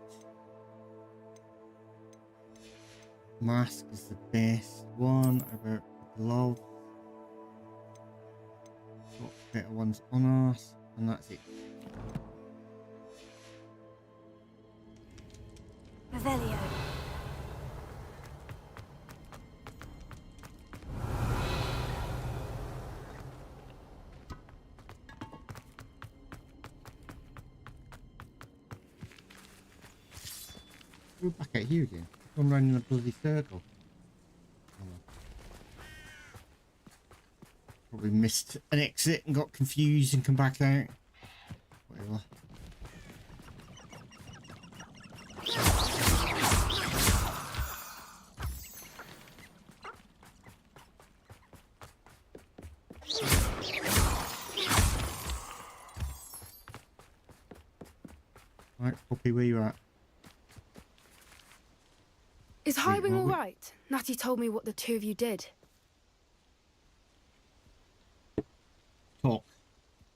A: Mask is the best one. About glove. Got better ones on us, and that's it.
C: Revelio.
A: Go back out here again. I'm running in a bloody circle. Probably missed an exit and got confused and come back out. Whatever. Right, Poppy, where you at?
K: Is Highwing
A: well,
K: all right? Natty told me what the two of you did.
A: talk.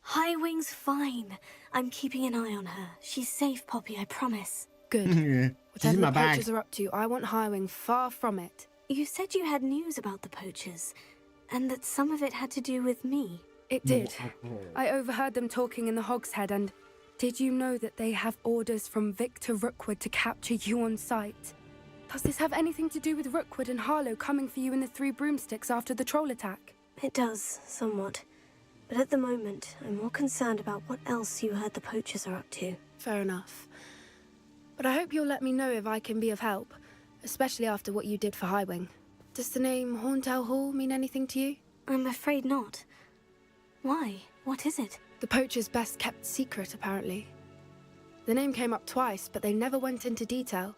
C: Highwing's fine. I'm keeping an eye on her. She's safe, Poppy, I promise.
K: Good.
A: Yeah. She's
K: Whatever
A: in my
K: the
A: bag.
K: poachers are up to, I want Highwing far from it.
C: You said you had news about the poachers, and that some of it had to do with me.
K: It did. I overheard them talking in the Hogshead, and did you know that they have orders from Victor Rookwood to capture you on sight? Does this have anything to do with Rookwood and Harlow coming for you in the Three Broomsticks after the troll attack?
C: It does, somewhat. But at the moment, I'm more concerned about what else you heard the poachers are up to.
K: Fair enough. But I hope you'll let me know if I can be of help, especially after what you did for Highwing. Does the name Horntail Hall mean anything to you?
C: I'm afraid not. Why? What is it?
K: The poachers' best kept secret, apparently. The name came up twice, but they never went into detail.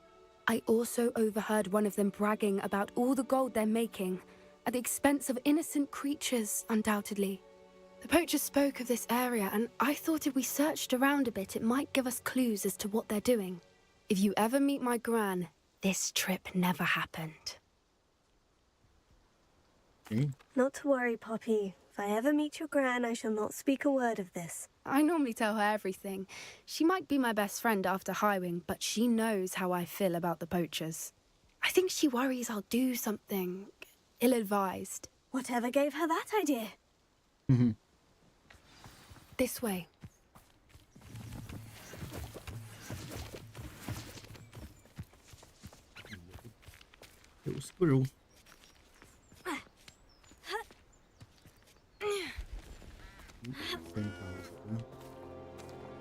K: I also overheard one of them bragging about all the gold they're making, at the expense of innocent creatures, undoubtedly. The poachers spoke of this area, and I thought if we searched around a bit, it might give us clues as to what they're doing. If you ever meet my gran, this trip never happened.
A: Okay.
C: Not to worry, Poppy. If I ever meet your gran, I shall not speak a word of this.
K: I normally tell her everything. She might be my best friend after Highwing, but she knows how I feel about the poachers. I think she worries I'll do something ill-advised.
C: Whatever gave her that idea?
A: Mm-hmm.
K: This way.
A: Little squirrel.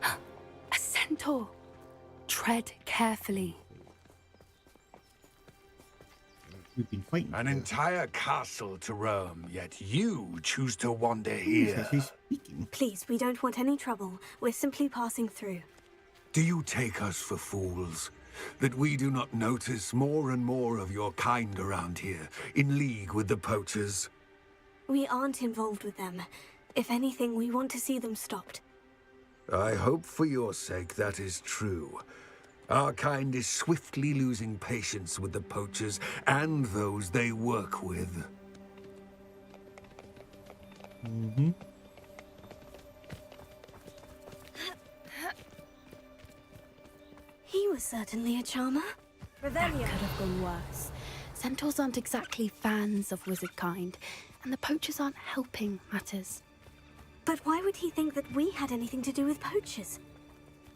K: A centaur. Tread carefully.
A: We've been fighting.
L: An entire castle to roam, yet you choose to wander
A: Who's
L: here.
A: this speaking?
C: Please, we don't want any trouble. We're simply passing through.
L: Do you take us for fools? That we do not notice more and more of your kind around here, in league with the poachers?
C: We aren't involved with them. If anything, we want to see them stopped.
L: I hope for your sake that is true. Our kind is swiftly losing patience with the poachers and those they work with.
A: Mm-hmm.
C: He was certainly a charmer.
K: That could have gone worse. Centaurs aren't exactly fans of wizard kind, and the poachers aren't helping matters.
C: But why would he think that we had anything to do with poachers?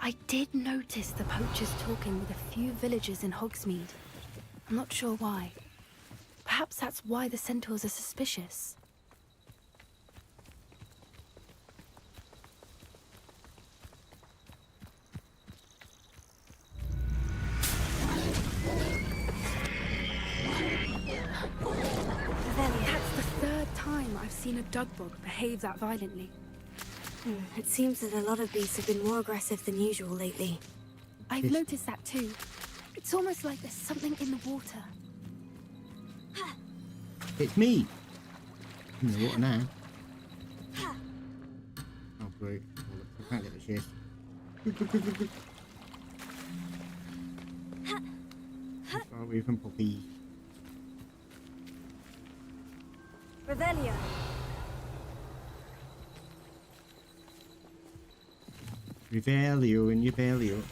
K: I did notice the poachers talking with a few villagers in Hogsmeade. I'm not sure why. Perhaps that's why the centaurs are suspicious. That's the third time I've seen a dugbog behave that violently.
C: It seems that a lot of beasts have been more aggressive than usual lately.
K: I've noticed that too. It's almost like there's something in the water.
A: It's me. In the water now. Oh great. Oh, look, I can't get the chest. Far away from Poppy.
C: Revelio.
A: Revelio and Revelio.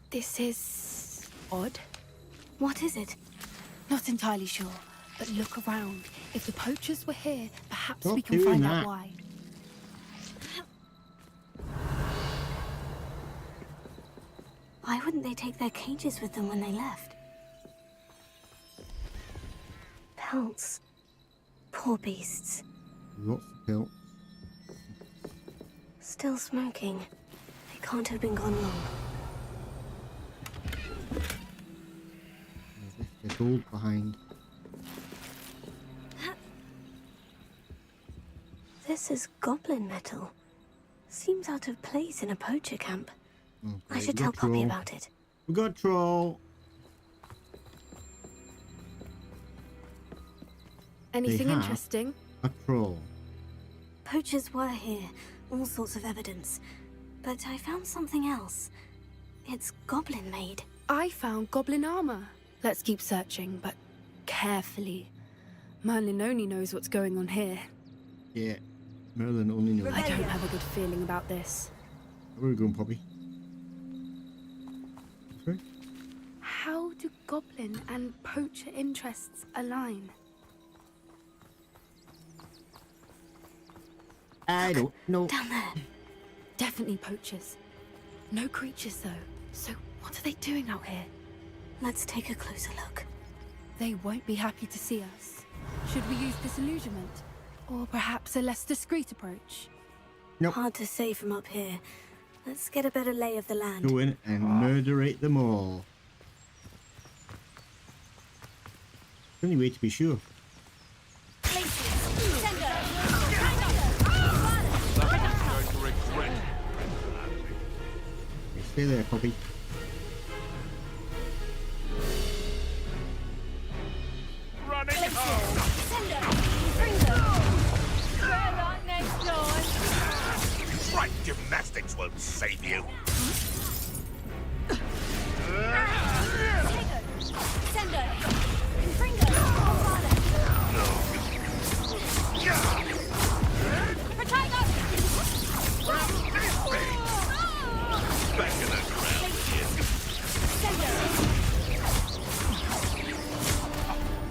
K: This is odd.
C: What is it?
K: Not entirely sure, but look around. If the poachers were here, perhaps
A: Stop
K: we can
A: doing
K: find
A: that.
K: out why.
C: Why wouldn't they take their cages with them when they left? Pelts. Poor beasts.
A: Lots of pelts.
C: Still smoking. They can't have been gone long.
A: There's the gold behind.
C: This is goblin metal. Seems out of place in a poacher camp.
A: Okay,
C: I should
A: we
C: tell
A: got
C: Poppy
A: troll.
C: about it.
A: We got troll.
K: Anything
A: have-
K: interesting?
A: A troll.
C: Poachers were here. All sorts of evidence. But I found something else. It's goblin made.
K: I found goblin armor. Let's keep searching, but carefully. Merlin only knows what's going on here.
A: Yeah, Merlin only knows.
K: I don't have a good feeling about this.
A: Where are we going, Poppy? Sorry?
K: How do goblin and poacher interests align?
A: I don't know.
K: Down there. Definitely poachers. No creatures, though. So what are they doing out here?
C: Let's take a closer look.
K: They won't be happy to see us. Should we use disillusionment? Or perhaps a less discreet approach?
A: Nope.
C: Hard to say from up here. Let's get a better lay of the land.
A: Go in and murderate them all. The only way to be sure. Stay there, Poppy.
G: Running home! Right, gymnastics won't save you. Back in the ground, kid.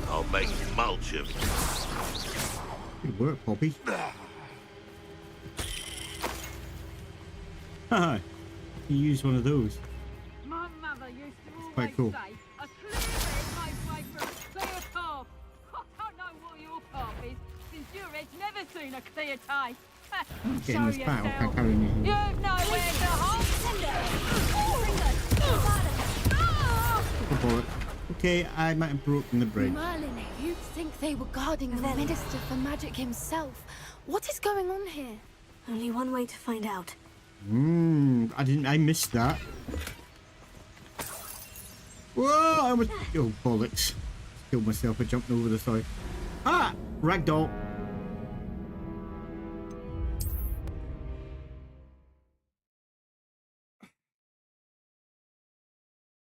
G: I'll make mulch of you.
A: Good work, Poppy. Haha, you used one of those.
J: My mother used to always
A: Quite cool.
J: say, a clear head makes way for a clear path. I don't know what your path is, since your head's never seen a clear tape.
A: Getting this battle, can't carry anything.
J: You've nowhere to hold.
A: Good bullet. Okay, I might have broken the bridge.
K: Merlin, you'd think they were guarding the Minister for Magic himself. What is going on here?
C: Only one way to find out.
A: I missed that. Whoa, I was, oh bollocks. Killed myself by jumping over the side. Ah, ragdoll.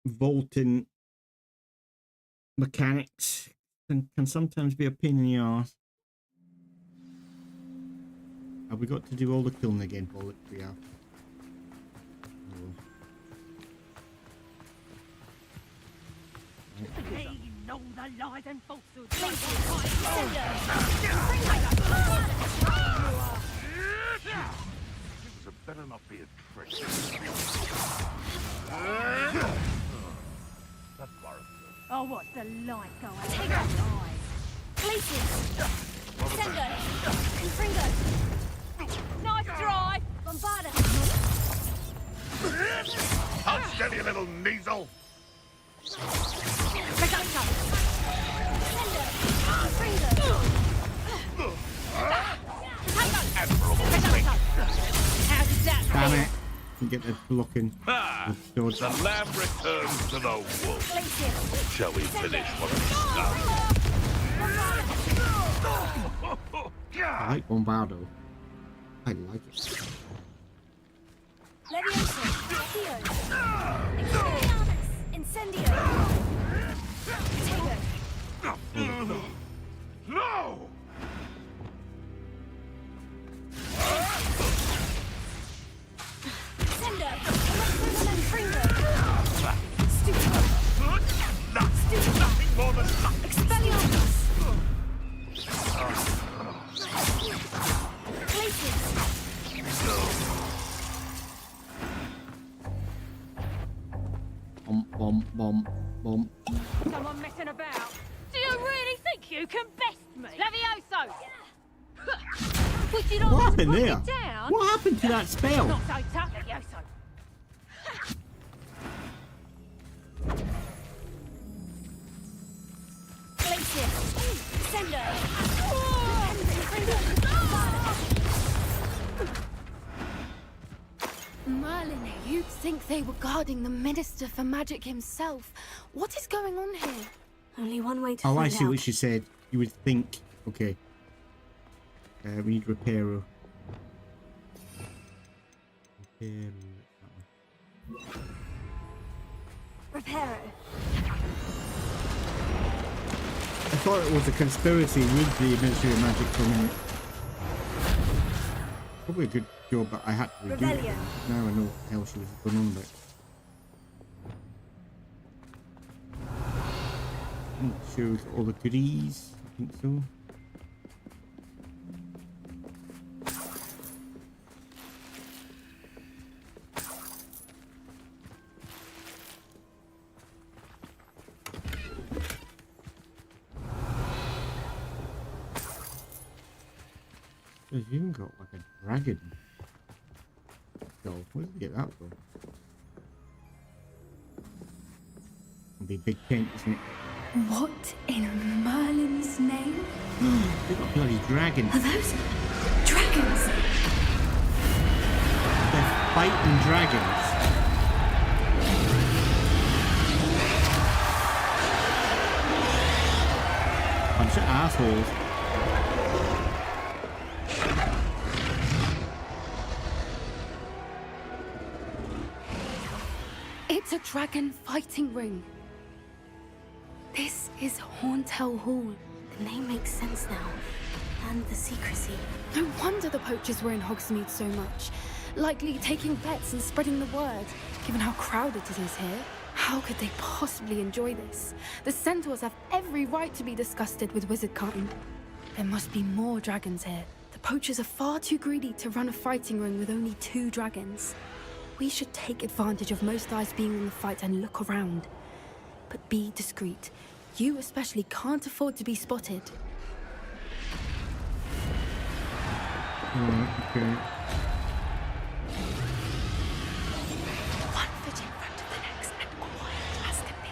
A: Vaulting mechanics can sometimes be a pain in the arse. Have we got to do all the killing again, bollocks? We have.
J: They know the lies and falsehoods.
G: It better not be a trick. That's Boris.
J: Oh, what's the light going on?
C: Take us. Gliese. Sendo. Fringo.
J: Nice drive.
C: Bombarda.
G: Hold steady, little measle.
C: Ragazzo. Sendo. Fringo.
G: Admirable trick.
J: How did that
A: Damn
J: feel?
A: it. You get the blocking.
G: Ah, the lamb returns to the wolf. Shall we finish what we started?
A: I like Bombardo. I like it.
C: Levioso. Accio. Expelliarmus. Incendio. Tego.
G: No!
C: Sendo. Fringo.
G: Nothing more than luck.
C: Expelliarmus. Gliese.
A: Bomb.
J: Someone messing about. Do you really think you can best me? Levioso! Would you like
A: What
J: me to
A: happened
J: put
A: there?
J: you down?
A: What happened to that spell?
J: Not so tough, Levioso.
C: Gliese. Sendo.
K: Merlin, you'd think they were guarding the Minister for Magic himself. What is going on here?
C: Only one way to
A: Oh,
C: find
A: I see
C: out.
A: what she said. You would think. Okay. We need repairer.
C: Reparo.
A: thought it was a conspiracy with the Ministry of Magic for a minute. Probably a good job, but I had to redo it. Now I know what the hell she was going on about. Shows all the goodies. I think so. You've even got like a dragon. So where did you get that from? It'll be a big tent, isn't it?
K: What in Merlin's name?
A: They've got bloody dragons.
K: Are those dragons?
A: They're fighting dragons. Bunch of assholes.
K: It's a dragon fighting ring. This is Hauntel Hall.
C: The name makes sense now. And the secrecy.
K: No wonder the poachers were in Hogsmeade so much. Likely taking bets and spreading the word, given how crowded it is here. How could they possibly enjoy this? The centaurs have every right to be disgusted with wizard kind. There must be more dragons here. The poachers are far too greedy to run a fighting ring with only 2 dragons. We should take advantage of most eyes being on the fight and look around. But be discreet. You especially can't afford to be spotted.
A: Okay.
K: One foot in front of the next and quiet as can be.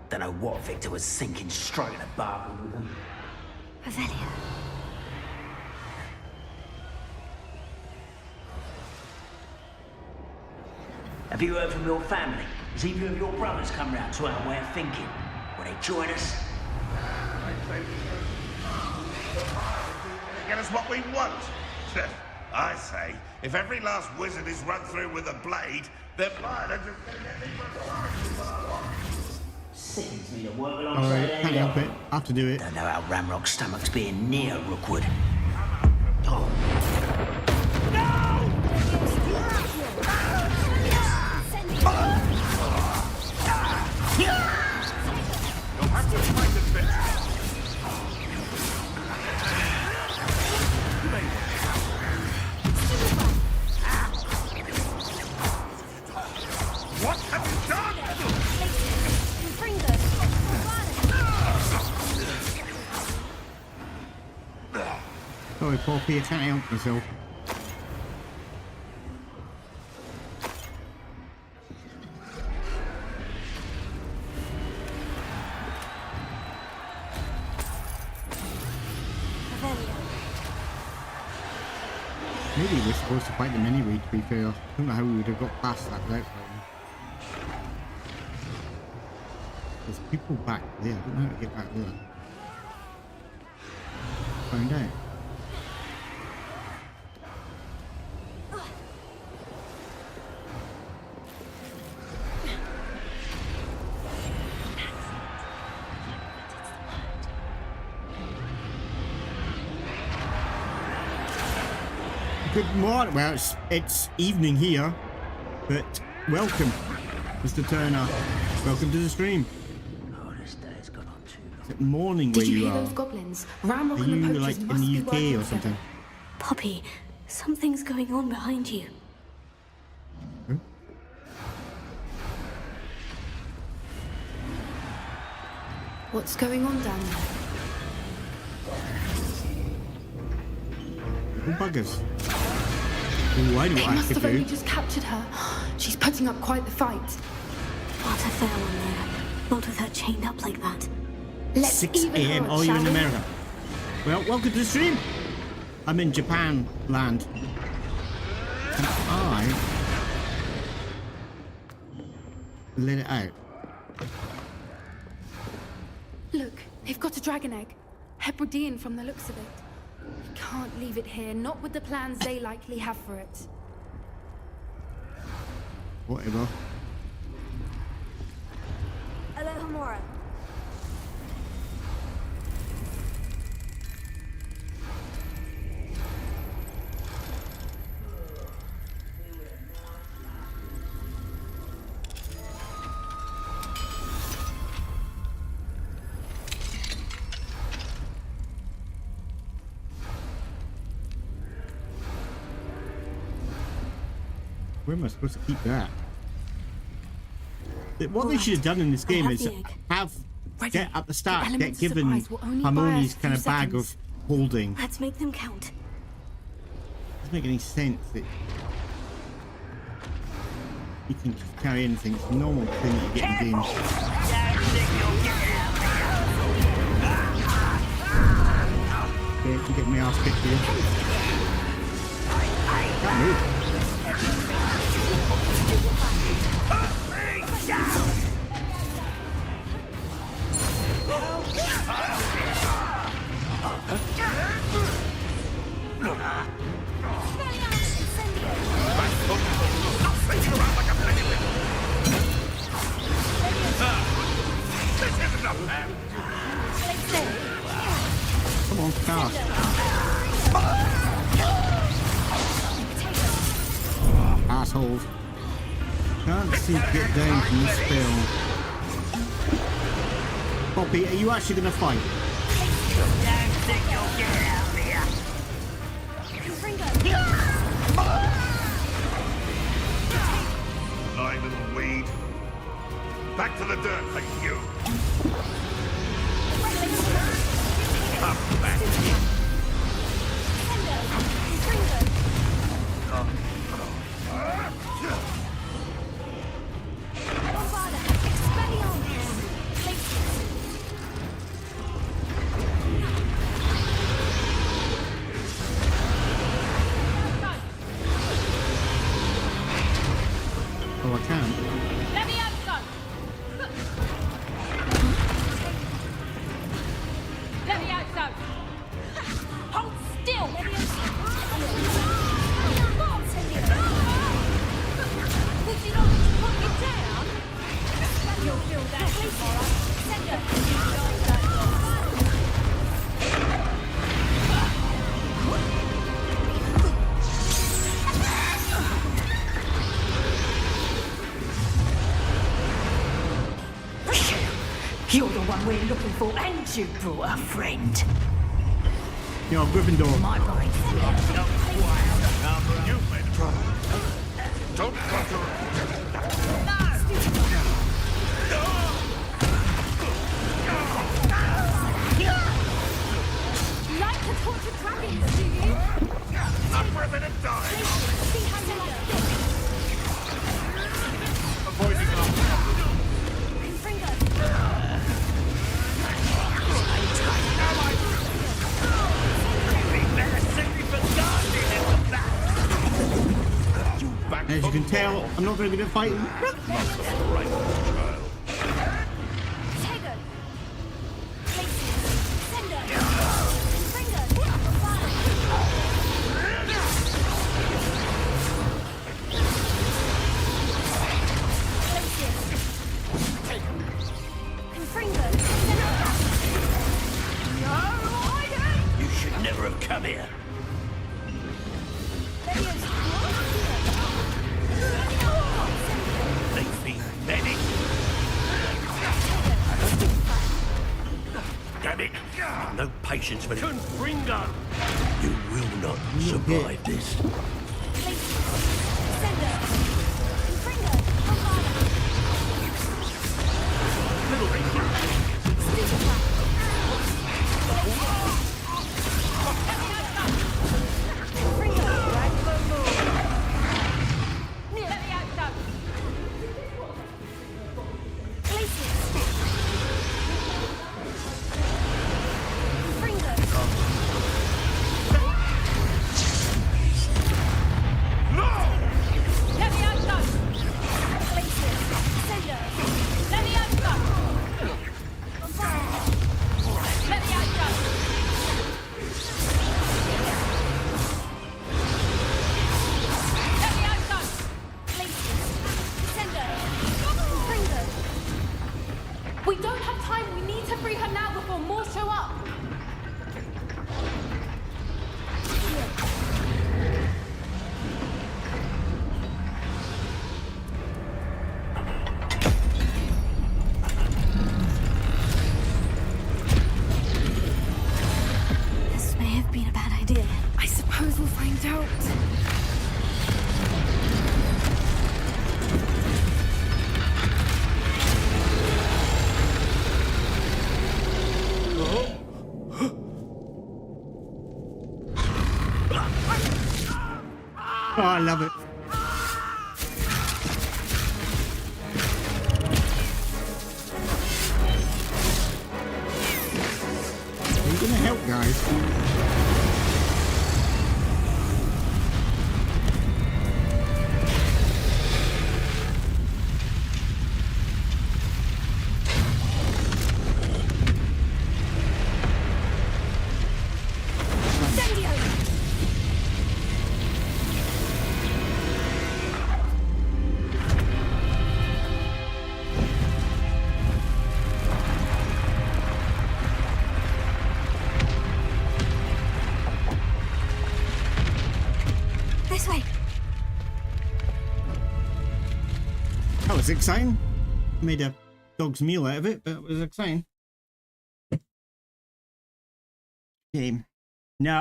M: Don't know what Victor was thinking, striking a bargain with them.
C: Revelia.
M: Have you heard from your family? Has either of your brothers come round to our way of thinking? Will they join us?
G: Get us what we want. I say, if every last wizard is run through with a blade, then mine are just going to get me.
M: Sickens me to work
A: Alright,
M: alongside
A: can't help it. I have to do it.
M: Don't know how Ramrock's stomach's being near Rookwood. Oh.
G: You'll have to fight it better. What have you done?
C: Bring them.
A: Sorry, Poppy, I can't help myself. Maybe we're supposed to fight them anyway, to be fair. I don't know how we would have got past that without fighting. There's people back there. I don't know how to get back there. Find out. Good morning. Well, it's evening here, but welcome, Mr. Turner. Welcome to the stream.
M: Oh, this day has gone on too long.
A: Is it morning where
K: Did you
A: you
K: hear
A: are?
K: those goblins? Ramrock
A: Are
K: and the
A: you
K: poachers
A: like in
K: must
A: the
K: be
A: UK
K: working
A: or something?
K: together.
C: Poppy, something's going on behind you.
A: Huh?
K: What's going on down there?
A: Oh, buggers. Oh, I know
K: They
A: what I
K: must
A: could
K: have only
A: do.
K: just captured her. She's putting up quite the fight.
C: What a fair one there. Not with her chained up like that.
K: Let's
A: 6
K: even
A: a.m.
K: her,
A: Oh, you're
K: shall
A: in
K: we?
A: America. Well, welcome to the stream. I'm in Japan land. And I let it out.
K: Look, they've got a dragon egg. Hebridean from the looks of it. We can't leave it here, not with the plans they likely have for it.
A: Whatever.
C: Alohomora.
A: Where am I supposed to keep that? What they should have done in this game is get at the start, get given Harmoni's kind of bag of holding.
C: Let's make them count.
A: Doesn't make any sense that you can carry anything. It's a normal thing that you get in games. Okay, you get my ass kicked here. Can't move. Come on, fast. Assholes. Can't seem to get down from this spell. Poppy, are you actually going to fight?
G: Lie, little weed. Back to the dirt for you. Come back.
A: Oh, I can.
J: Levioso! Levioso! Hold still! Would you not put me down? You'll feel that tomorrow.
M: You're the one we're looking for, and you brought a friend.
A: You're Gryffindor.
M: My brain.
G: You've made trouble. Don't come to
C: Like to torture dragons, do you?
G: Not for a minute, die.
C: See how you like this.
G: Avoiding our
A: As you can tell, I'm not very good at fighting.
M: You should never have come here.
B: Damn it! No patience for it. You will not survive this.
A: Oh, I love it. Are you gonna help, guys?
C: This way.
A: That was exciting. Made a dog's meal out of it, but it was exciting. Game. No,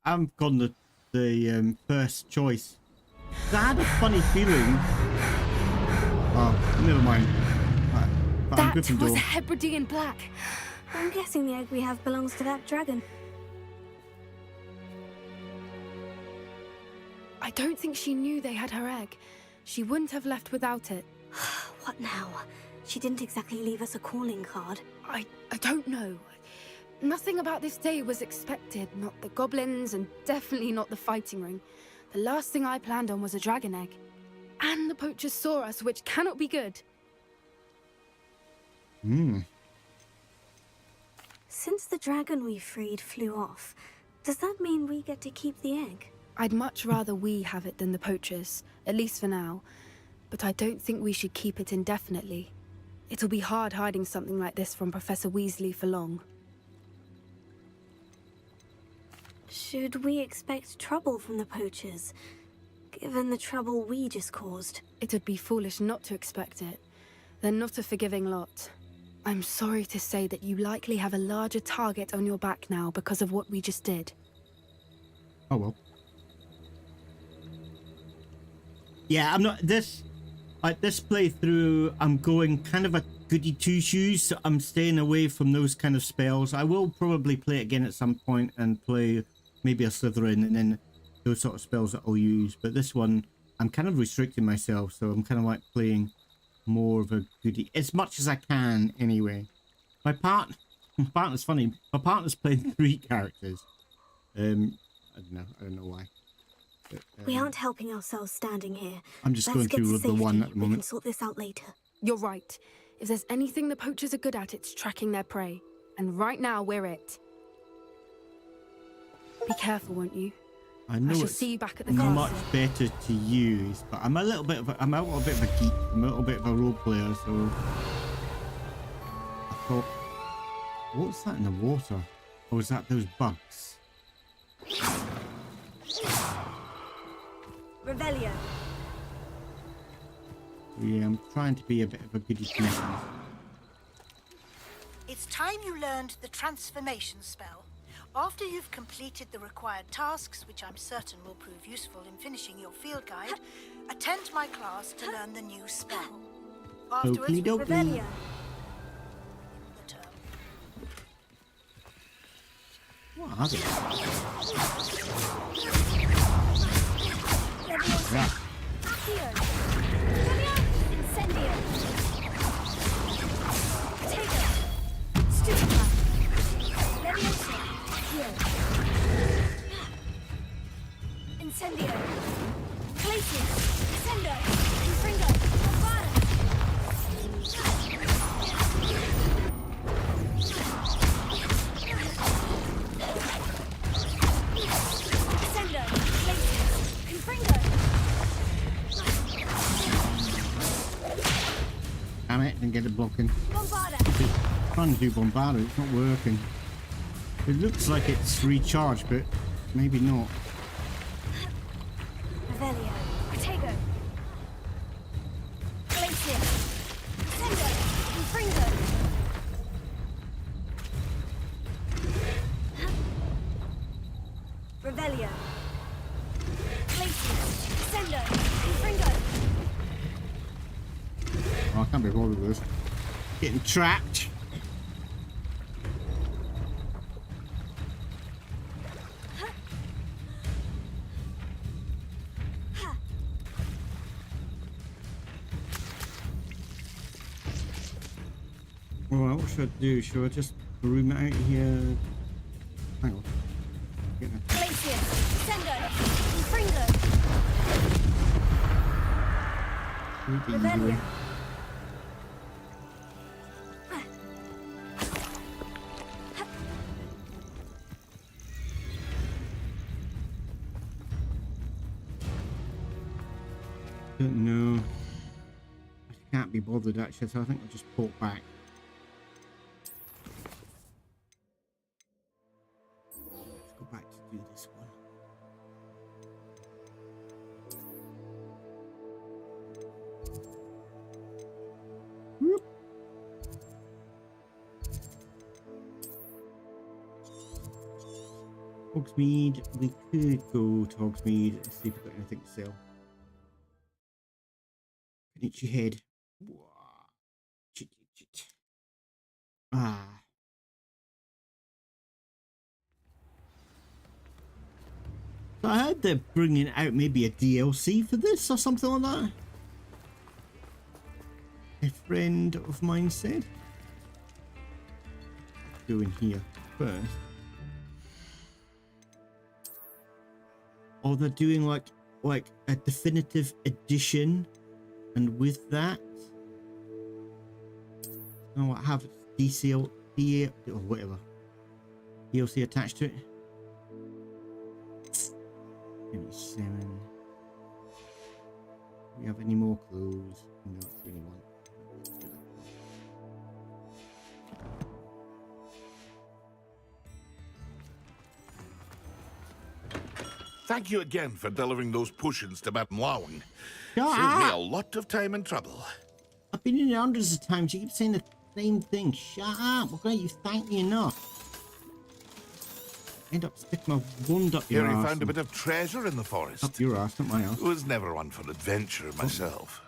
A: I'm gone the first choice. I had a funny feeling. Oh, never mind. But I'm
K: That was
A: Gryffindor.
K: Hebridean black.
C: I'm guessing the egg we have belongs to that dragon.
K: I don't think she knew they had her egg. She wouldn't have left without it.
C: What now? She didn't exactly leave us a calling card.
K: I don't know. Nothing about this day was expected. Not the goblins, and definitely not the fighting ring. The last thing I planned on was a dragon egg. And the poachers saw us, which cannot be good.
C: Since the dragon we freed flew off, does that mean we get to keep the egg?
K: I'd much rather we have it than the poachers, at least for now. But I don't think we should keep it indefinitely. It'll be hard hiding something like this from Professor Weasley for long.
C: Should we expect trouble from the poachers, given the trouble we just caused?
K: It'd be foolish not to expect it. They're not a forgiving lot. I'm sorry to say that you likely have a larger target on your back now because of what we just did.
A: Oh well. Yeah, I'm not this playthrough. I'm going kind of a goody two shoes, so I'm staying away from those kind of spells. I will probably play it again at some point and play maybe a Slytherin and then those sort of spells that I'll use. But this one, I'm kind of restricting myself, so I'm kind of like playing more of a goody as much as I can anyway. My partner's funny. My partner's playing 3 characters. I don't know why. But,
C: We aren't helping ourselves standing here.
A: I'm just
C: Let's
A: going
C: get
A: through
C: to
A: with the one
C: safety.
A: at the
C: We can
A: moment.
C: sort this out later.
K: You're right. If there's anything the poachers are good at, it's tracking their prey. And right now, we're it. Be careful, won't you?
A: I know
K: shall
A: it's
K: see you back at the castle.
A: much better to use, but I'm a little bit of a geek. I'm a little bit of a role player, so I thought, what's that in the water? Or is that those bugs?
C: Revelio.
A: Yeah, I'm trying to be a bit of a goody two shoes.
N: It's time you learned the transformation spell. After you've completed the required tasks, which I'm certain will prove useful in finishing your field guide, attend my class to learn the new spell. Afterwards,
A: Okie dokie.
C: Revelio.
N: the term.
A: What are they?
C: Leviosa.
A: Yeah.
C: Accio. Incendio. Potato. Stupefy. Leviosa. Accio. Incendio. Gliese. Ascendo. Confringo. Bombada. Ascendo. Gliese. Confringo.
A: Damn it, didn't get it blocking.
C: Bombada.
A: Trying to do Bombardment, it's not working. It looks like it's recharged, but maybe not.
C: Revelio. Protego. Glacier. Ascendo. Confringo. Revelio. Glacier. Ascendo. Confringo.
A: Oh, I can't be bothered with this. Getting trapped. Alright, what should I do? Should I just room it out here? Hang on.
C: Gliese, Sendo, Fringo. Rebellion.
A: Don't know. I can't be bothered actually, so I think I'll just port back. Let's go back to do this one. Whoop. Hogsmeade, we could go to Hogsmeade and see if we've got anything to sell. Itchy head. Ah. So I heard they're bringing out maybe a DLC for this or something like that. A friend of mine said. Go in here first. Oh, they're doing like a definitive edition. And with that, oh, I have DCL, or whatever, DLC attached to it. 77. Do we have any more clothes? No, it's the only one.
G: Thank you again for delivering those potions to Madame Wong.
A: Shut
G: Saved me
A: up.
G: a lot of time and trouble.
A: I've been in it hundreds of times. You keep saying the same thing. Shut up. Why can't you thank me enough? End up sticking my wand up your
G: Here
A: arse.
G: I found a bit of treasure in the forest.
A: Up your arse, not my arse.
G: Was never one for adventure myself.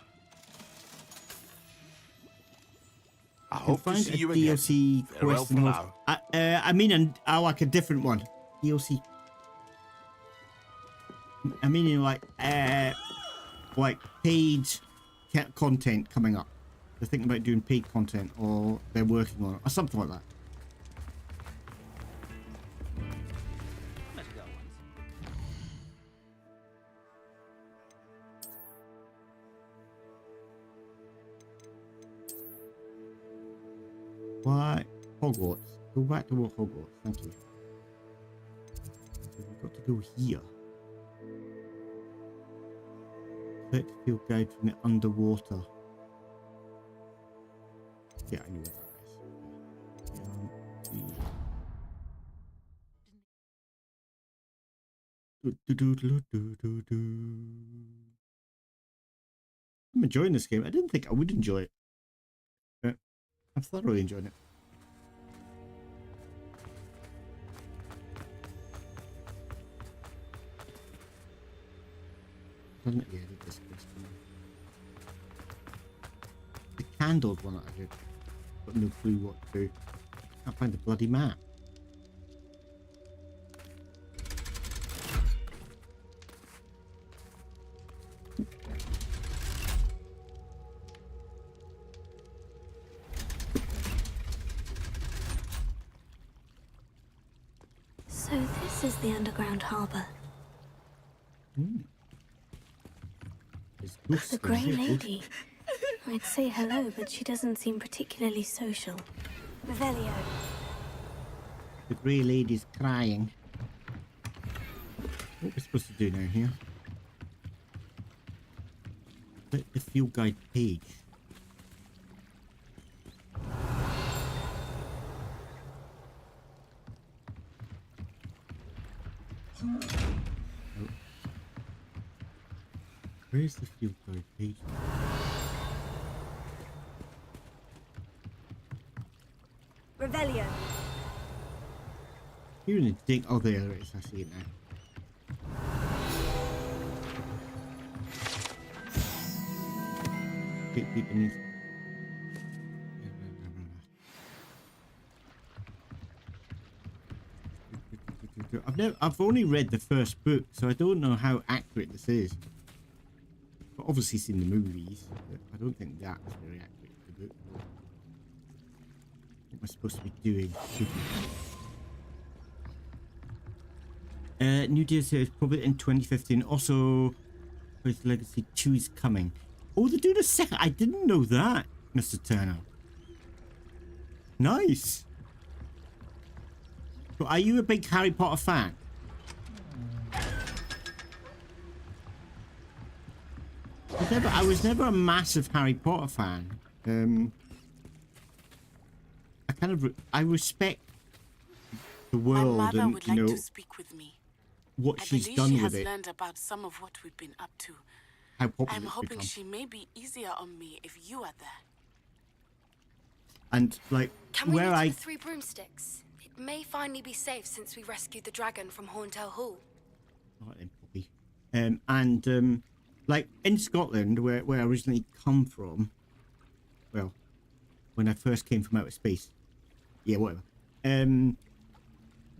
G: I hope to see you again.
A: DLC
G: Farewell
A: quest
G: for
A: mode.
G: now.
A: I mean, I like a different one. DLC. I mean, like paid content coming up. They're thinking about doing paid content, or they're working on it, or something like that. Why Hogwarts? Go back to Hogwarts. Thank you. So we've got to go here. Collect field guide from the underwater. Yeah, I knew what that is. I'm enjoying this game. I didn't think I would enjoy it, but I'm thoroughly enjoying it. Doesn't it? Yeah, I did this one. The candled one that I did. Got no clue what to do. Can't find the bloody map.
C: So this is the underground harbour. The Grey Lady. I'd say hello, but she doesn't seem particularly social. Revelio.
A: The Grey Lady's crying. What are we supposed to do now here? Click the field guide page. Oh. Where's the field guide page?
C: Revelio.
A: You're in a dig. Oh, there it is. I see it now. Peek beneath. I've only read the first book, so I don't know how accurate this is. I've obviously seen the movies, but I don't think that's very accurate to the book. What am I supposed to be doing? New DLC is probably in 2015. Also, Hogwarts Legacy 2 is coming. Oh, they're doing a second. I didn't know that, Mr. Turner. Nice. So are you a big Harry Potter fan? I was never a massive Harry Potter fan. I respect the world and,
O: would
A: you know,
O: like to speak with me.
A: what
O: I
A: she's
O: believe
A: done
O: she
A: with
O: has
A: it.
O: learned about some of what we've been up to.
A: How popular
O: I'm
A: it's
O: hoping
A: become.
O: she may be easier on me if you are there.
A: And like
K: Can we
A: where
K: meet
A: I
K: with 3 broomsticks? It may finally be safe since we rescued the dragon from Horntail Hall.
A: Alright then, Poppy. Like in Scotland, where I originally come from, well, when I first came from outer space, yeah, whatever.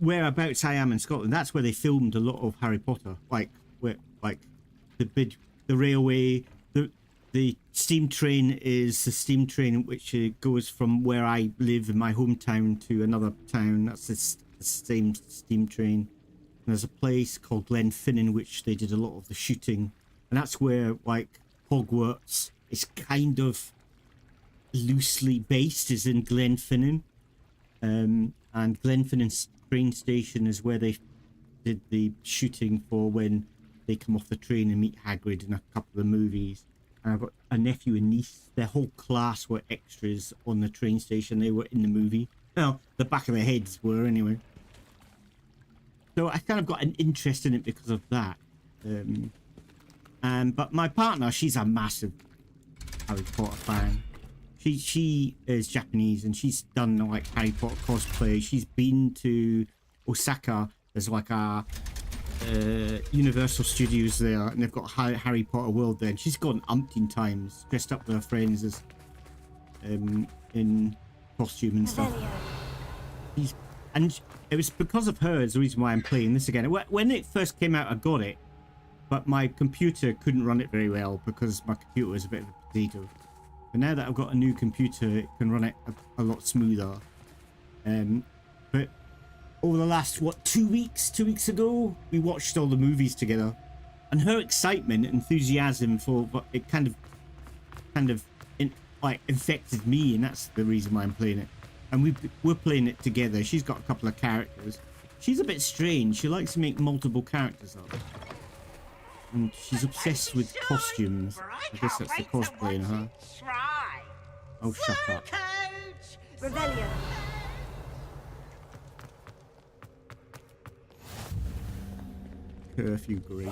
A: Whereabouts I am in Scotland, that's where they filmed a lot of Harry Potter. Like the railway, the steam train is the steam train which goes from where I live in my hometown to another town. That's the same steam train. And there's a place called Glenfinnan which they did a lot of the shooting, and that's where like Hogwarts is kind of loosely based, is in Glenfinnan. And Glenfinnan train station is where they did the shooting for when they come off the train and meet Hagrid in a couple of movies. And I've got a nephew and niece. Their whole class were extras on the train station. They were in the movie. Well, the back of their heads were anyway. So I kind of got an interest in it because of that. But my partner, she's a massive Harry Potter fan. She is Japanese and she's done like Harry Potter cosplay. She's been to Osaka. There's like a Universal Studios there, and they've got Harry Potter World there. And she's gone umpteen times, dressed up with her friends as in costume and stuff. And it was because of her is the reason why I'm playing this again. When it first came out, I got it, but my computer couldn't run it very well because my computer was a bit of a potato. But now that I've got a new computer, it can run it a lot smoother. But over the last, 2 weeks? 2 weeks ago, we watched all the movies together. And her excitement, enthusiasm for it kind of infected me, and that's the reason why I'm playing it. And we're playing it together. She's got a couple of characters. She's a bit strange. She likes to make multiple characters up. And she's obsessed with costumes. I guess that's the cosplay in her. Oh, shut up.
C: Revelio.
A: Curfew, great.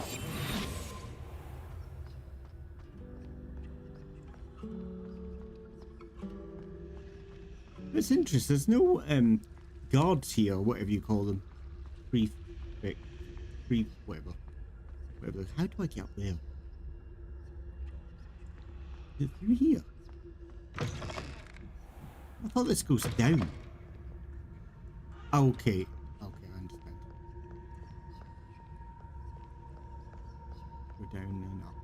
A: It's interesting. There's no guards here, whatever you call them. Whatever. How do I get up there? Is it through here? I thought this goes down. Okay, I understand. Go down and up.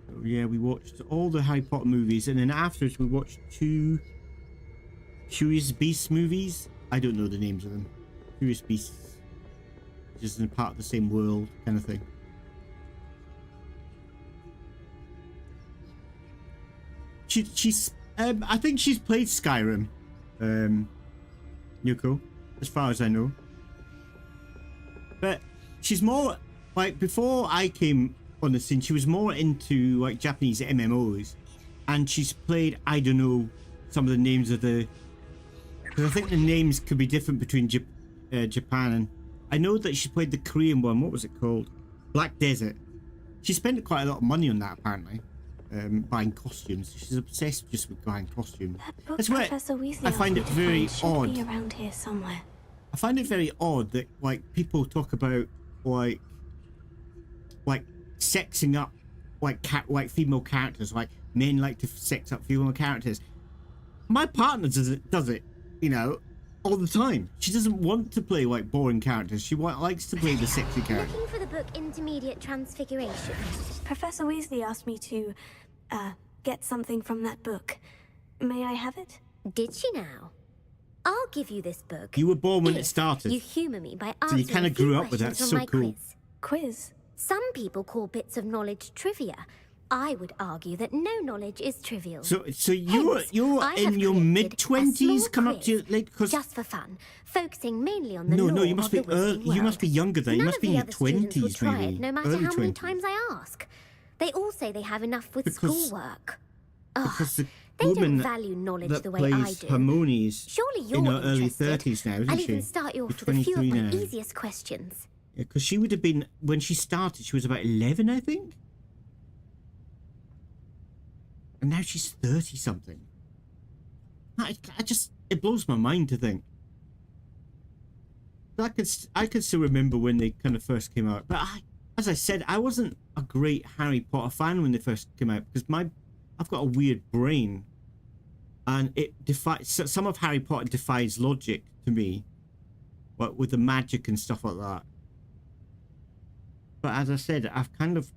A: So yeah, we watched all the Harry Potter movies, and then afterwards we watched 2 Curious Beasts movies. I don't know the names of them. Curious Beasts, just in part of the same world kind of thing. She's I think she's played Skyrim, Yuko, as far as I know. But she's more like, before I came on the scene, she was more into like Japanese MMOs, and she's played, I don't know some of the names of the, because I think the names could be different between Japan, and I know that she played the Korean one. What was it called? Black Desert. She spent quite a lot of money on that apparently, buying costumes. She's obsessed just with buying costumes. That's why I find it very odd.
C: Be around here somewhere.
A: I find it very odd that like people talk about like sexing up like female characters, like men like to sex up female characters. My partner does it, you know, all the time. She doesn't want to play like boring characters. She likes to play the sexy characters.
P: Looking for the book Intermediate Transfiguration.
C: Professor Weasley asked me to, get something from that book. May I have it?
P: Did she now? I'll give you this book.
A: You were born when it
P: if
A: started.
P: You humour me by
A: So
P: answering
A: you kind
P: a
A: of
P: few
A: grew up with that.
P: questions
A: So
P: from my
A: cool.
P: quiz. Some people call bits of knowledge trivia. I would argue that no knowledge is trivial.
A: So you're
P: I have
A: in your
P: created
A: mid-20s,
P: a
A: come
P: small
A: up to late because
P: just for fun, focusing mainly on the
A: no,
P: lore
A: you must
P: of
A: be
P: the Wizarding
A: you must
P: world.
A: be younger than. You
P: None
A: must
P: of
A: be in
P: the
A: your
P: other students will
A: 20s,
P: try
A: maybe.
P: it, no matter
A: Early
P: how many
A: 20s.
P: times I ask. They all say they have enough with
A: Because-
P: schoolwork.
A: Because the
P: They
A: woman
P: don't value knowledge
A: that
P: the way I
A: plays
P: do.
A: Hermione's
P: Surely you're
A: in her early
P: interested.
A: 30s now, isn't
P: I'll
A: she?
P: even start you off
A: She's
P: with a few of
A: 23
P: my
A: now.
P: easiest questions.
A: Yeah, because she would have been when she started. She was about 11, I think. And now she's 30 something. It blows my mind to think. I can still remember when they kind of first came out. But as I said, I wasn't a great Harry Potter fan when they first came out because I've got a weird brain, and some of Harry Potter defies logic to me, what with the magic and stuff like that. But as I said, I've kind of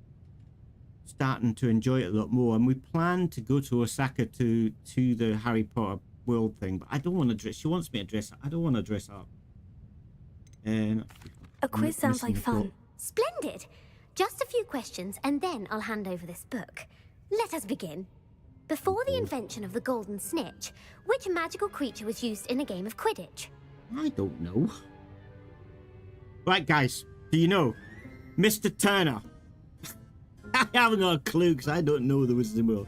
A: starting to enjoy it a lot more, and we plan to go to Osaka to the Harry Potter world thing. But I don't want to dress. She wants me to dress up. I don't want to dress up. And
C: A quiz sounds like fun.
P: Splendid! Just a few questions, and then I'll hand over this book. Let us begin. Before the invention of the golden snitch, which magical creature was used in a game of Quidditch?
A: I don't know. Right, guys, do you know? Mr. Turner. I haven't got a clue because I don't know the Wizarding World.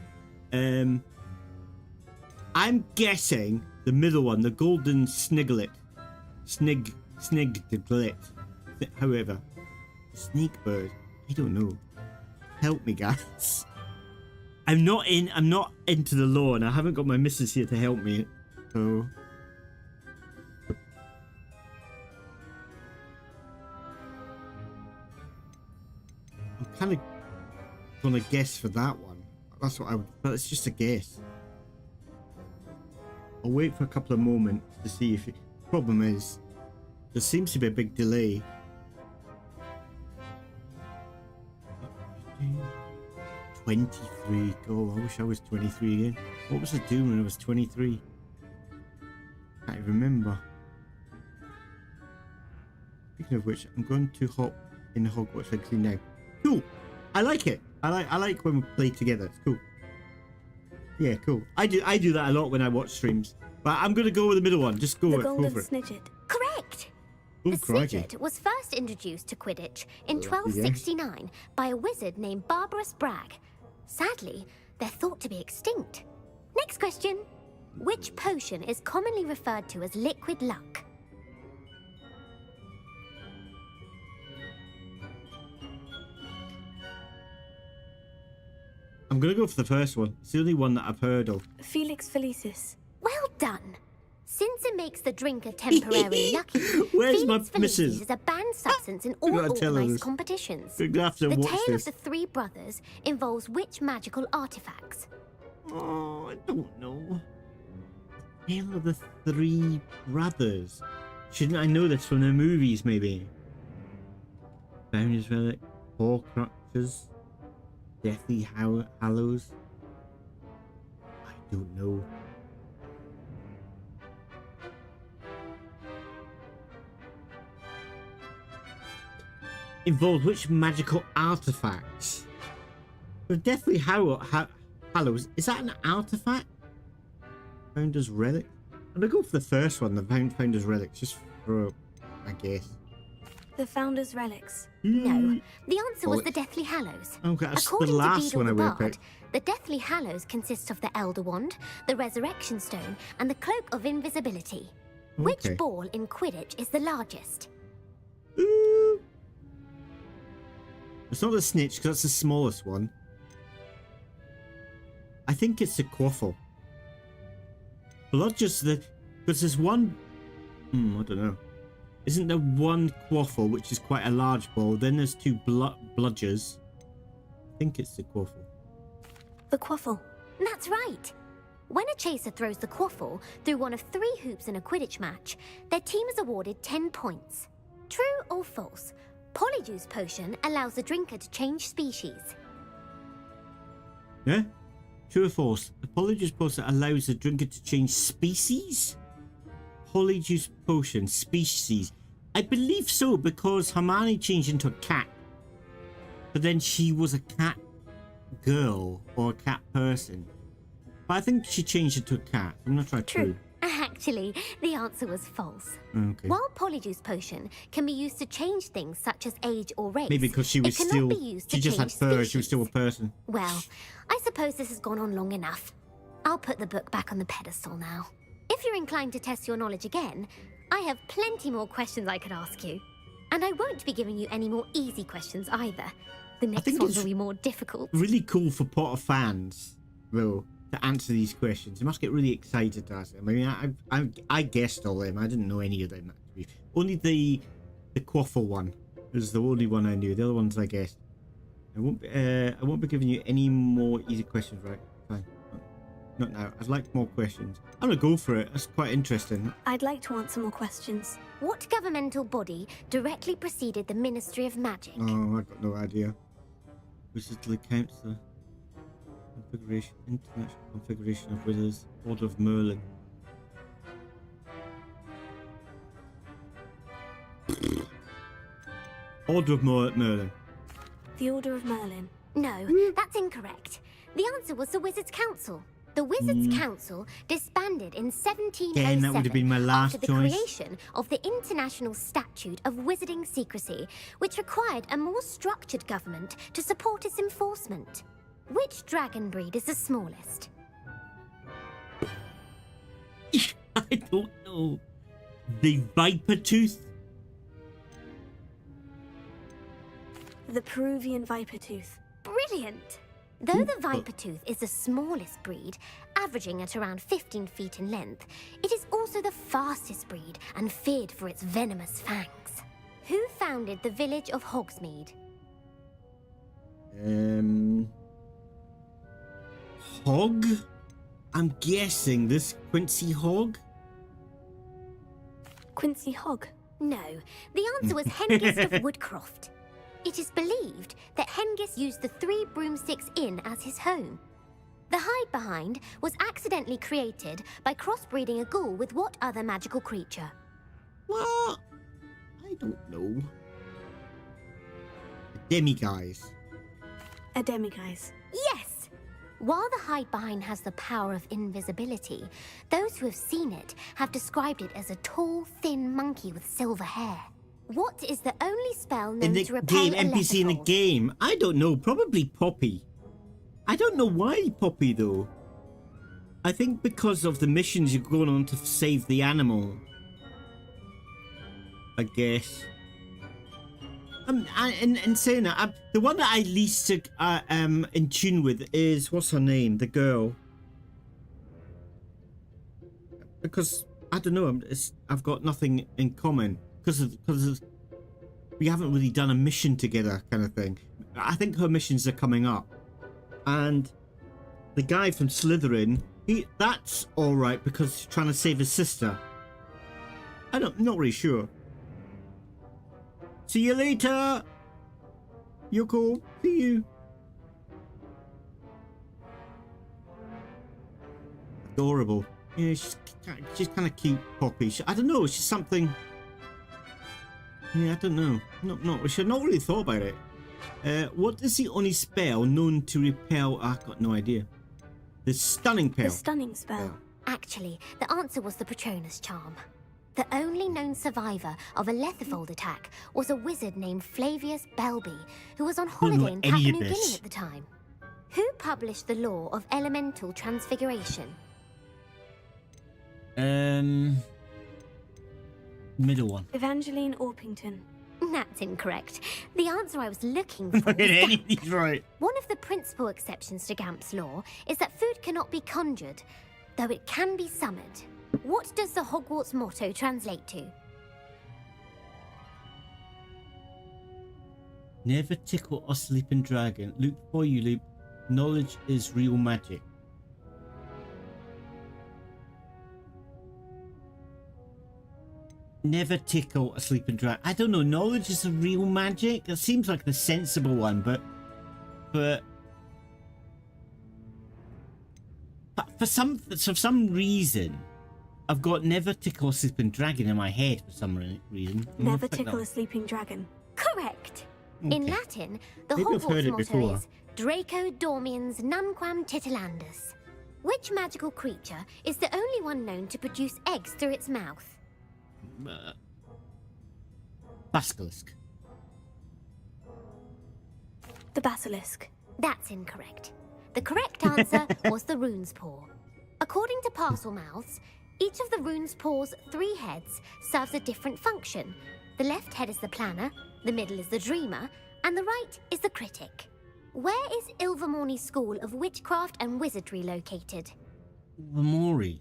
A: I'm guessing the middle one, the golden sniglet. Sniglet. However. Snake bird. I don't know. Help me, guys. I'm not into the lore, and I haven't got my missus here to help me. So I'm kind of gonna guess for that one. That's what but it's just a guess. I'll wait for a couple of moments to see if problem is there seems to be a big delay. 23. Oh, I wish I was 23 again. What was I doing when I was 23? Can't remember. Speaking of which, I'm going to hop in Hogwarts Legacy now. Cool. I like it. I like when we play together. It's cool. Yeah, cool. I do that a lot when I watch streams. But I'm gonna go with the middle one. Just go,
C: The
A: go
C: golden
A: for it.
C: snidget.
P: Correct!
A: Oh,
P: The
A: crikey.
P: snidget was first introduced to Quidditch in 1269 by a wizard named Barbarous Bragg. Sadly, they're thought to be extinct. Next question. Which potion is commonly referred to as liquid luck?
A: I'm gonna go for the first one. It's the only one that I've heard of.
C: Felix Felicis.
P: Well done. Since it makes the drinker temporarily lucky,
A: Where's my
P: Felix Felicis
A: missus?
P: is a banned substance in
A: You
P: all
A: gotta tell her
P: organised
A: this.
P: competitions.
A: You're gonna have to
P: The
A: watch
P: tale
A: this.
P: of the three brothers involves which magical artifacts?
A: Oh, I don't know. Tale of the Three Brothers. Shouldn't I know this from the movies, maybe? Founder's Relic, Horcruxes, Deathly Hallows. I don't know. Involved which magical artifacts? The Deathly Hallows, is that an artifact? Founder's Relic? I'm gonna go for the first one, the Founder's Relic, just for a guess.
C: The Founder's Relics.
P: No, the answer was
A: Oh,
P: the Deathly Hallows.
A: Okay, that's the
P: According
A: last
P: to
A: one I
P: Beedle the
A: would have
P: Bard,
A: picked.
P: the Deathly Hallows consists of the Elder Wand, the Resurrection Stone, and the Cloak of Invisibility.
A: Okay.
P: Which ball in Quidditch is the largest?
A: It's not the snitch, because that's the smallest one. I think it's the quaffle. But not just the... Because there's one... I don't know. Isn't there one quaffle, which is quite a large ball? Then there's two bludgers. I think it's the quaffle.
C: The quaffle.
P: That's right. When a chaser throws the quaffle through one of 3 hoops in a Quidditch match, their team is awarded 10 points. True or false? Polyjuice potion allows the drinker to change species.
A: Yeah? True or false? The Polyjuice potion allows the drinker to change species? Polyjuice potion, species. I believe so, because Hermione changed into a cat. But then she was a cat girl or a cat person. But I think she changed it to a cat. I'm not sure. True.
P: Actually, the answer was false.
A: Okay.
P: While Polyjuice potion can be used to change things such as age or race,
A: Maybe because she was
P: it cannot
A: still...
P: be used
A: She
P: to
A: just had
P: change
A: fur.
P: species.
A: She was still a person.
P: Well, I suppose this has gone on long enough. I'll put the book back on the pedestal now. If you're inclined to test your knowledge again, I have plenty more questions I could ask you. And I won't be giving you any more easy questions either. The next ones will be more difficult.
A: Really cool for Potter fans, though, to answer these questions. They must get really excited to ask them. I mean, I guessed all them. I didn't know any of them, actually. Only the quaffle one was the only one I knew. The other ones I guessed. I won't be giving you any more easy questions, right? Fine. Not now. I'd like more questions. I'm gonna go for it. That's quite interesting.
C: I'd like to answer more questions.
P: What governmental body directly preceded the Ministry of Magic?
A: Oh, I've got no idea. Wizardly Council. Configuration. International Confederation of Wizards. Order of Merlin. Order of Merlin.
C: The Order of Merlin.
P: No, that's incorrect. The answer was the Wizards' Council. The Wizards' Council disbanded in 1707
A: Again, that would have been my last
P: after the
A: choice.
P: creation of the International Statute of Wizarding Secrecy, which required a more structured government to support its enforcement. Which dragon breed is the smallest?
A: I don't know. The Viper Tooth?
C: The Peruvian Viper Tooth.
P: Brilliant! Though the Viper Tooth is the smallest breed, averaging at around 15 feet in length, it is also the fastest breed and feared for its venomous fangs. Who founded the village of Hogsmeade?
A: Hog? I'm guessing this Quincy Hog?
C: Quincy Hog?
P: No, the answer was Hengist of Woodcroft. It is believed that Hengist used the 3 Broomsticks Inn as his home. The hide-behind was accidentally created by crossbreeding a ghoul with what other magical creature?
A: What? I don't know. Demiguise.
C: A demiguise.
P: Yes! While the hide-behind has the power of invisibility, those who have seen it have described it as a tall, thin monkey with silver hair. What is the only spell known
A: In the
P: to repel
A: game,
P: a
A: NPC in the
P: letterfold?
A: game. I don't know. Probably Poppy. I don't know why Poppy, though. I think because of the missions you're going on to save the animal. I guess. In saying that, the one that I least in tune with is, what's her name? The girl. Because, I don't know, I've got nothing in common. Because we haven't really done a mission together kind of thing. I think her missions are coming up. And the guy from Slytherin, that's alright because he's trying to save his sister. I'm not really sure. See you later! Yoko, see you. Adorable. Yeah, she's kind of cute, Poppy. I don't know, she's something... Yeah, I don't know. I should not really thought about it. What is the only spell known to repel? I've got no idea. The stunning spell.
C: The stunning spell.
P: Actually, the answer was the Patronus charm. The only known survivor of a letterfold attack was a wizard named Flavius Belby, who was on holiday in Papua New Guinea at the time. Who published the law of elemental transfiguration?
A: Middle one.
C: Evangeline Orpington.
P: That's incorrect. The answer I was looking for was
A: Anything's right.
P: One of the principal exceptions to Gamp's law is that food cannot be conjured, though it can be summoned. What does the Hogwarts motto translate to?
A: Never tickle a sleeping dragon. Loop for you, Loop. Knowledge is real magic. Never tickle a sleeping dragon. I don't know. Knowledge is a real magic. It seems like the sensible one, but for some reason, I've got never tickle a sleeping dragon in my head for some reason.
C: Never tickle a sleeping dragon.
P: Correct.
A: Okay.
P: In Latin, the
A: Maybe I've heard
P: Hogwarts
A: it
P: motto
A: before.
P: is Draco Dormiens Nunquam Titilandus. Which magical creature is the only one known to produce eggs through its mouth?
A: Basilisk.
C: The basilisk.
P: That's incorrect. The correct answer was the rune's paw. According to Parselmouths, each of the rune's paw's 3 heads serves a different function. The left head is the planner, the middle is the dreamer, and the right is the critic. Where is Ilvermorny School of Witchcraft and Wizardry located?
A: Ilvermorny.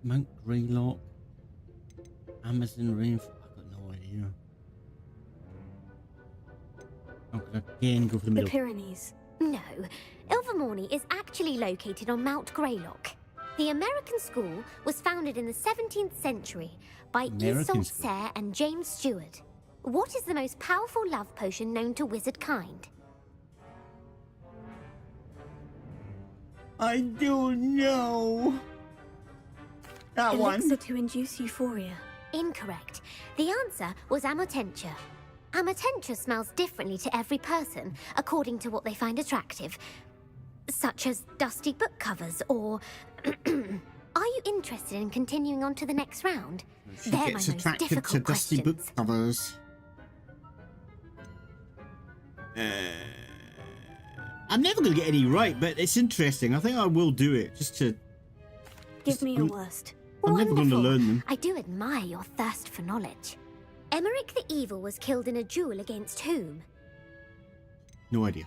A: Mount Greylock. Amazon Rainforest. I've got no idea. I'm gonna again go for the
C: The
A: middle.
C: Pyrenees.
P: No, Ilvermorny is actually located on Mount Greylock. The American school was founded in the 17th century by
A: American
P: Isolde
A: school.
P: Sayre and James Stewart. What is the most powerful love potion known to wizard kind?
A: I don't know. That one.
C: Elixir to induce euphoria.
P: Incorrect. The answer was Amotentia. Amotentia smells differently to every person, according to what they find attractive, such as dusty book covers or... Are you interested in continuing on to the next round?
A: She
P: They're
A: gets
P: my most
A: attracted to
P: difficult
A: dusty book
P: questions.
A: covers. I'm never going to get any right, but it's interesting. I think I will do it, just to...
C: Give me your worst.
A: I'm never going to
P: Wonderful.
A: learn them.
P: I do admire your thirst for knowledge. Emmerich the Evil was killed in a duel against whom?
A: No idea.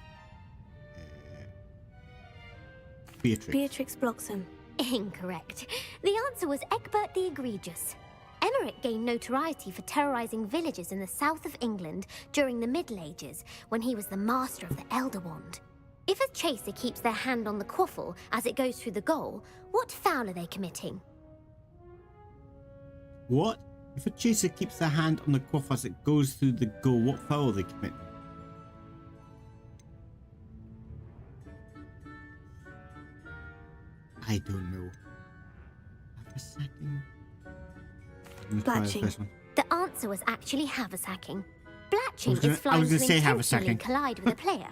A: Beatrix.
C: Beatrix Bloxham.
P: Incorrect. The answer was Egbert the Egregious. Emmerich gained notoriety for terrorizing villages in the south of England during the Middle Ages, when he was the master of the Elder Wand. If a chaser keeps their hand on the quaffle as it goes through the goal, what foul are they committing?
A: What? If a chaser keeps their hand on the quaff as it goes through the goal, what foul are they committing? I don't know. Have a second. Let me try the
C: Blatching.
A: first one.
P: The answer was actually haversacking. Blatching
A: I was
P: is flying
A: gonna
P: to
A: say
P: intentionally
A: haversacking.
P: collide with a player.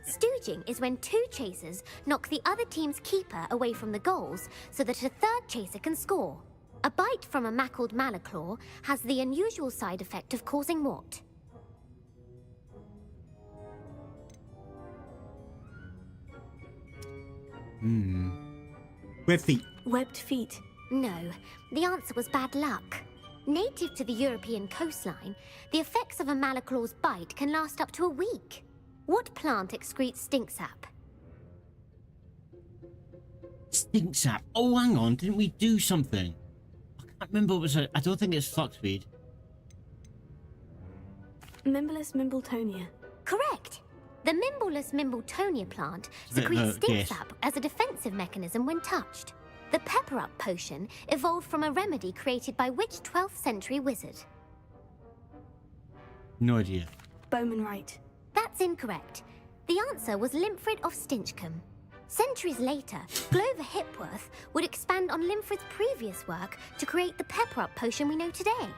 P: Stooging is when 2 chasers knock the other team's keeper away from the goals so that a third chaser can score. A bite from a mackled malaclaw has the unusual side effect of causing what?
A: Webbed feet.
C: Webbed feet.
P: No, the answer was bad luck. Native to the European coastline, the effects of a malaclaw's bite can last up to a week. What plant excretes stink sap?
A: Stink sap. Oh, hang on. Didn't we do something? I can't remember what was it. I don't think it's foxweed.
C: Mimblus Mimbletonia.
P: Correct. The Mimblus Mimbletonia plant
A: It's a bit of
P: secretes
A: a
P: stink
A: guess.
P: sap as a defensive mechanism when touched. The Pepper Up potion evolved from a remedy created by which 12th century wizard?
A: No idea.
C: Bowman Wright.
P: That's incorrect. The answer was Limfrid of Stinchcombe. Centuries later, Glover Hipworth would expand on Limfrid's previous work to create the Pepper Up potion we know today.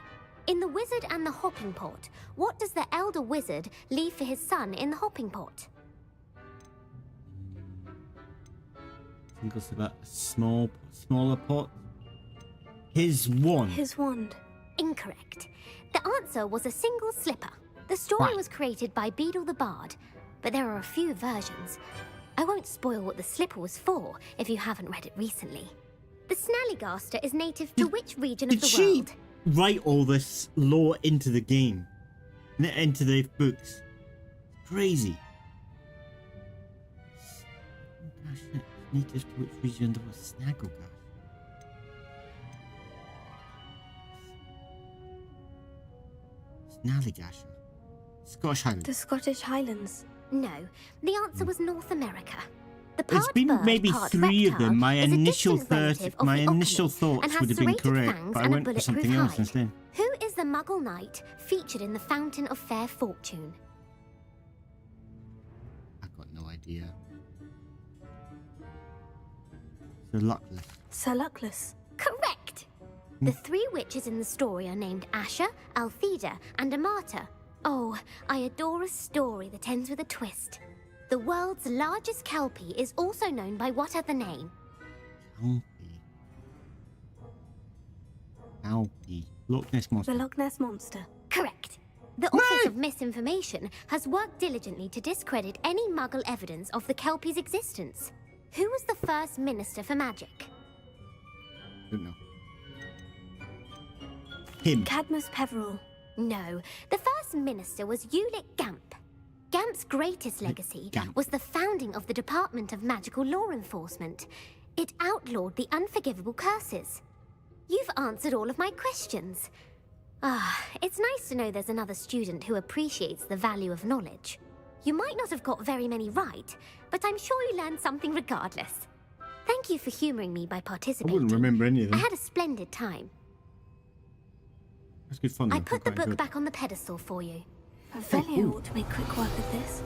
P: In The Wizard and the Hopping Pot, what does the elder wizard leave for his son in the hopping pot?
A: I think it's about a smaller pot. His wand.
C: His wand.
P: Incorrect. The answer was a single slipper. The story
A: Right.
P: was created by Beadle the Bard, but there are a few versions. I won't spoil what the slipper was for if you haven't read it recently. The Snallygaster is native to which region of
A: Did
P: the
A: she
P: world?
A: write all this lore into the game? Into the books? Crazy. Gosh, native to which region of the Snagglegash? Snallygasher. Scottish Highlands.
C: The Scottish Highlands.
P: No, the answer was North America.
A: It's been maybe 3 of them. My initial thoughts would have been correct, but I went for something else instead.
P: Who is the Muggle knight featured in the Fountain of Fair Fortune?
A: I've got no idea. Sir Luckless.
C: Sir Luckless.
P: Correct! The 3 witches in the story are named Asha, Altheda, and Amata. Oh, I adore a story that ends with a twist. The world's largest kelpie is also known by what other name?
A: Kelpie. Loch Ness Monster.
C: The Loch Ness Monster.
P: Correct. The Office of Misinformation has worked diligently to discredit any Muggle evidence of the kelpie's existence. Who was the first Minister for Magic?
A: Don't know. Him.
C: Cadmus Peveril.
P: No, the first minister was Ulick Gamp. Gamp's greatest legacy was the founding of the Department of Magical Law Enforcement. It outlawed the unforgivable curses. You've answered all of my questions. It's nice to know there's another student who appreciates the value of knowledge. You might not have got very many right, but I'm sure you learned something regardless. Thank you for humouring me by participating.
A: I wouldn't remember any of them.
P: I had a splendid time.
A: That's good fun.
P: I put the book back on the pedestal for you.
C: Revelio ought to make quick work of this.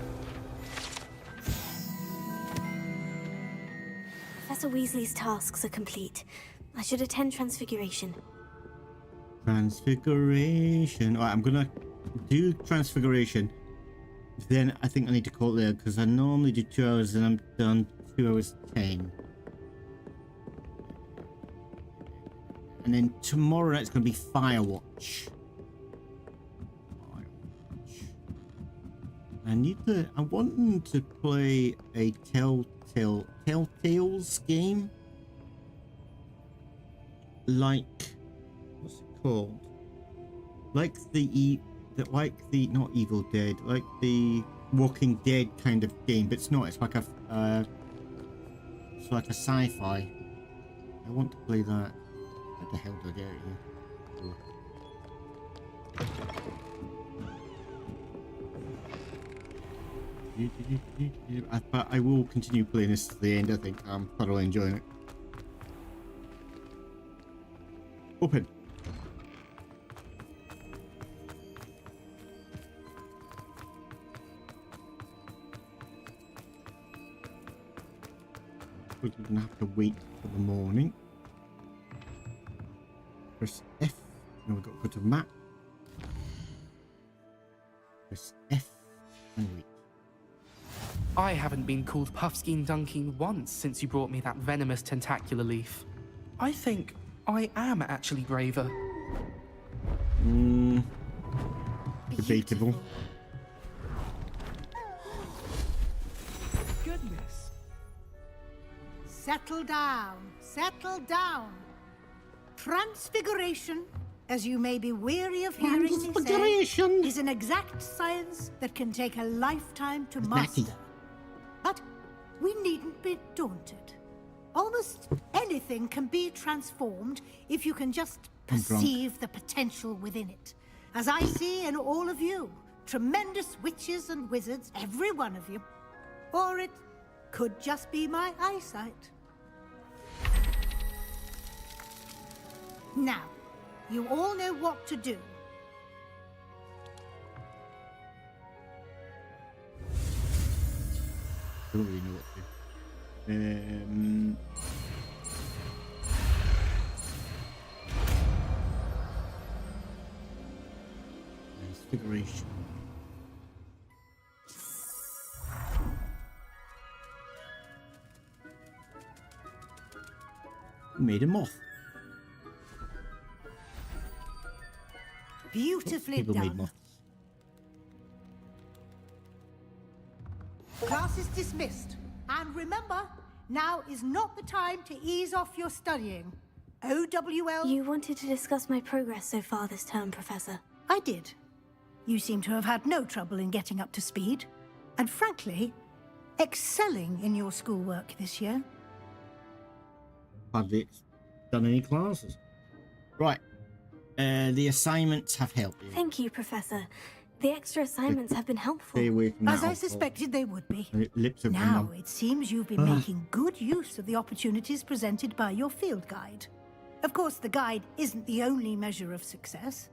C: Professor Weasley's tasks are complete. I should attend Transfiguration.
A: Transfiguration. Alright, I'm gonna do Transfiguration. Then I think I need to call it there because I normally do 2 hours and I'm done 2 hours 10. And then tomorrow night's gonna be Firewatch. I'm wanting to play a Telltale's game. Like, what's it called? Like not Evil Dead, like the Walking Dead kind of game, but it's not. It's like a sci-fi. I want to play that. What the hell did I get here? But I will continue playing this to the end. I think I'm thoroughly enjoying it. Open. We're gonna have to wait for the morning. Press F. Now we've got to go to map. Press F and wait.
Q: I haven't been called Puffskein Dunking once since you brought me that venomous tentacular leaf. I think I am actually braver.
A: Debatable.
N: Goodness. Settle down. Settle down. Transfiguration, as you may be weary of hearing me say, is an exact science that can take a lifetime to master. But we needn't be daunted. Almost anything can be transformed if you can just perceive the potential within it. As I see in all of you, tremendous witches and wizards, every one of you. Or it could just be my eyesight. Now, you all know what to do.
A: I don't really know what to do. Transfiguration. Made a moth.
N: Beautifully
A: People made
N: done.
A: moths.
N: Class is dismissed. And remember, now is not the time to ease off your studying. OWL...
C: You wanted to discuss my progress so far this term, Professor.
N: I did. You seem to have had no trouble in getting up to speed. And frankly, excelling in your schoolwork this year.
A: Hardly done any classes. Right. The assignments have helped you.
C: Thank you, Professor. The extra assignments have been helpful.
A: Stay away from that
N: As I
A: alcohol.
N: suspected they would be.
A: My lips are
N: Now,
A: numb.
N: it seems you've been making good use of the opportunities presented by your field guide. Of course, the guide isn't the only measure of success.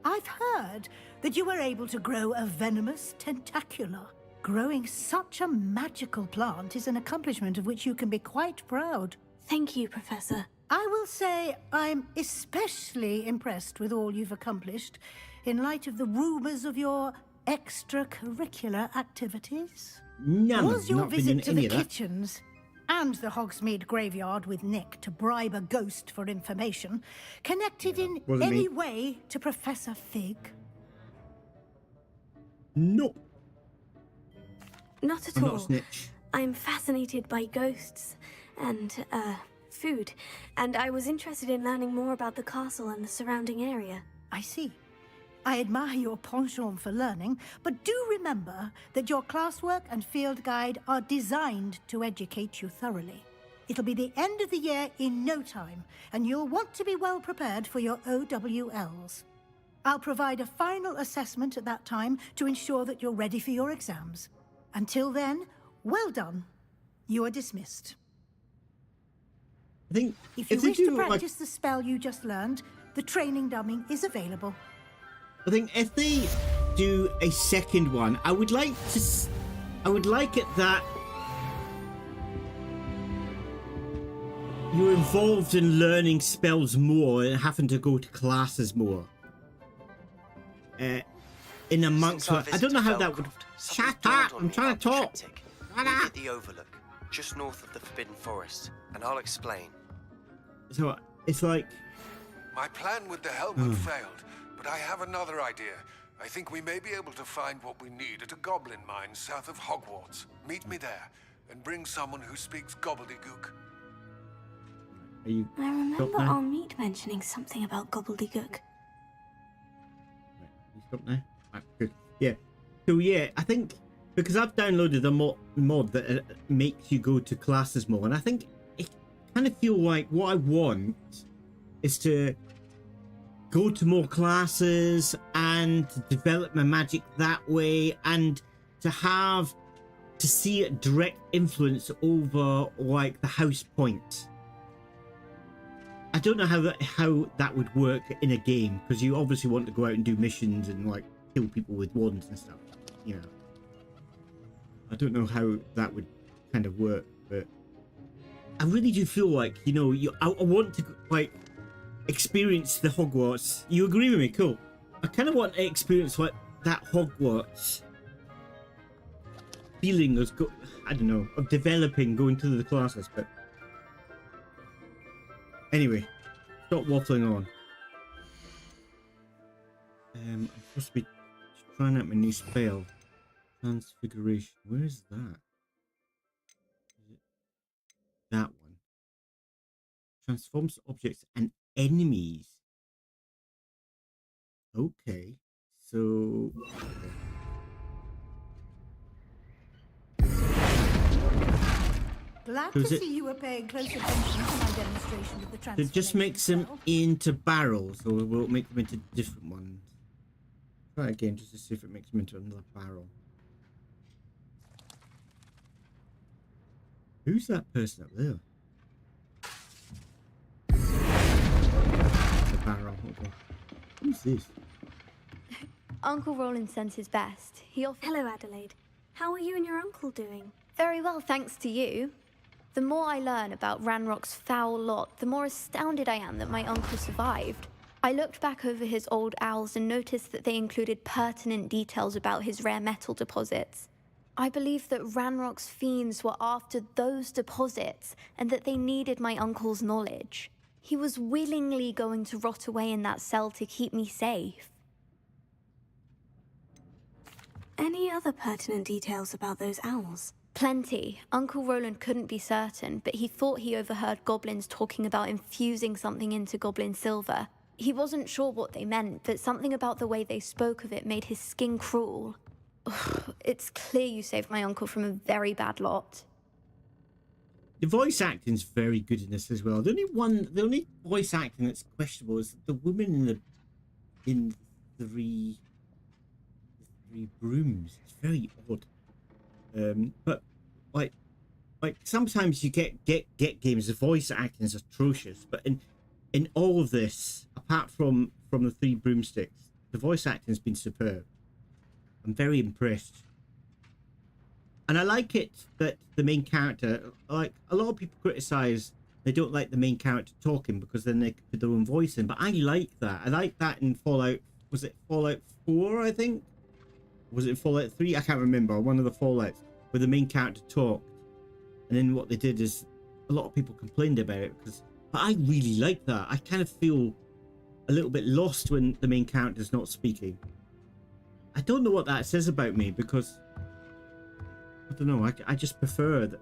N: I've heard that you were able to grow a venomous tentacula. Growing such a magical plant is an accomplishment of which you can be quite proud.
C: Thank you, Professor.
N: I will say I'm especially impressed with all you've accomplished in light of the rumors of your extracurricular activities. Was your visit to the kitchens and the Hogsmeade graveyard with Nick to bribe a ghost for information connected in any way to Professor Fig?
A: No.
C: Not at
A: I'm
C: all.
A: not a snitch.
C: I'm fascinated by ghosts and, food. And I was interested in learning more about the castle and the surrounding area.
N: I see. I admire your penchant for learning, but do remember that your classwork and field guide are designed to educate you thoroughly. It'll be the end of the year in no time, and you'll want to be well prepared for your OWLs. I'll provide a final assessment at that time to ensure that you're ready for your exams. Until then, well done. You are dismissed.
A: I think
N: if you wish to practice the spell you just learned, the training dummy is available.
A: I think if they do a second one, I would like it that you're involved in learning spells more and having to go to classes more. In amongst, I don't know how that would. Shut up! I'm trying to talk.
D: Meet at the Overlook, just north of the Forbidden Forest, and I'll explain.
A: So it's like
L: my plan with the helmet failed, but I have another idea. I think we may be able to find what we need at a goblin mine south of Hogwarts. Meet me there, and bring someone who speaks gobbledygook.
C: I remember our meet mentioning something about gobbledygook.
A: You stop now? Right, good. Yeah. So yeah, I think because I've downloaded a mod that makes you go to classes more, and I think it kind of feel like what I want is to go to more classes and develop my magic that way, and to see a direct influence over like the house point. I don't know how that would work in a game, because you obviously want to go out and do missions and like kill people with wands and stuff, you know. I don't know how that would kind of work, but I really do feel like, you know, I want to like experience the Hogwarts. You agree with me? Cool. I kind of want to experience like that Hogwarts feeling of I don't know, of developing, going to the classes. But anyway, stop waffling on. I'm supposed to be trying out my new spell, Transfiguration. Where is that? Is it that one? Transforms objects and enemies. Okay, so
N: Glad to see you were paying close attention to my demonstration of the transformation.
A: it just makes them into barrels, or will it make them into different ones? Try again just to see if it makes them into another barrel. Who's that person up there? The barrel. Okay. Who's this?
R: Uncle Roland sends his best.
C: Hello, Adelaide. How are you and your uncle doing?
R: Very well, thanks to you. The more I learn about Ranrock's foul lot, the more astounded I am that my uncle survived. I looked back over his old owls and noticed that they included pertinent details about his rare metal deposits. I believe that Ranrock's fiends were after those deposits and that they needed my uncle's knowledge. He was willingly going to rot away in that cell to keep me safe.
C: Any other pertinent details about those owls?
R: Plenty. Uncle Roland couldn't be certain, but he thought he overheard goblins talking about infusing something into goblin silver. He wasn't sure what they meant, but something about the way they spoke of it made his skin crawl. It's clear you saved my uncle from a very bad lot.
A: The voice acting's very good in this as well. The only voice acting that's questionable is the woman in three brooms. It's very odd. But like sometimes you get games, the voice acting is atrocious, but in all of this, apart from the three broomsticks, the voice acting has been superb. I'm very impressed. And I like it that the main character, like a lot of people criticize, they don't like the main character talking because then they could put their own voice in. But I like that. I like that in Fallout. Was it Fallout 4, I think? Was it Fallout 3? I can't remember. One of the Fallouts where the main character talked. And then what they did is a lot of people complained about it but I really like that. I kind of feel a little bit lost when the main character's not speaking. I don't know what that says about me because I don't know. I just prefer that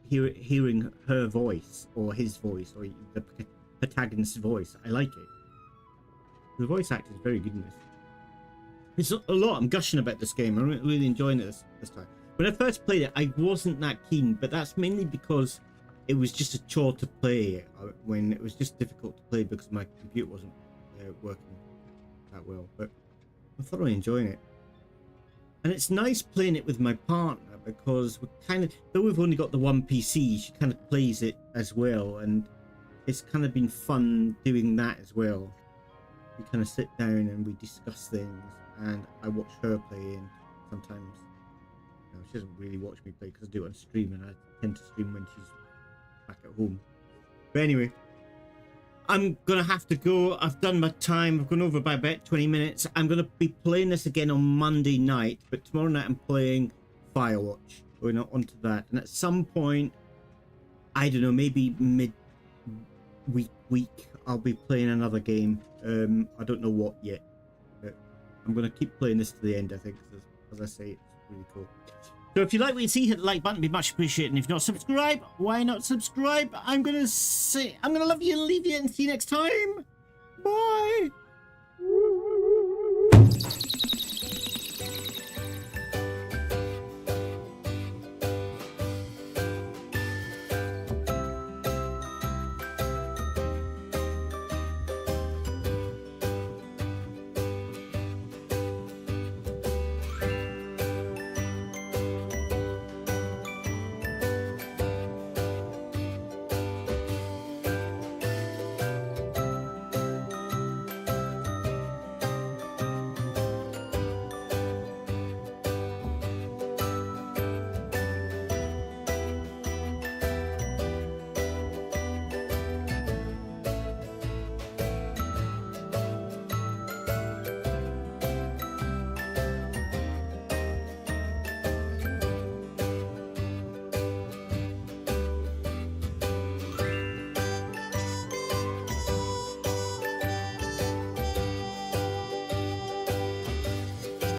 A: hearing her voice or his voice or the protagonist's voice. I like it. The voice acting is very good in this. It's a lot. I'm gushing about this game. I'm really enjoying it this time. When I first played it, I wasn't that keen, but that's mainly because it was just a chore to play. When it was just difficult to play because my computer wasn't working that well. But I'm thoroughly enjoying it. And it's nice playing it with my partner because we're kind of, though we've only got the one PC, she kind of plays it as well, and it's kind of been fun doing that as well. We kind of sit down and we discuss things, and I watch her play, and sometimes she doesn't really watch me play because I do it on stream, and I tend to stream when she's back at home. But anyway, I'm gonna have to go. I've done my time. I've gone over by about 20 minutes. I'm gonna be playing this again on Monday night, but tomorrow night I'm playing Firewatch. Going on to that, and at some point, I don't know, maybe mid-week, I'll be playing another game. I don't know what yet, but I'm gonna keep playing this to the end. I think, as I say, it's really cool. So if you like what you see, hit the like button, be much appreciated. And if you're not subscribed, why not subscribe? I'm gonna love you, leave you, and see you next time. Bye.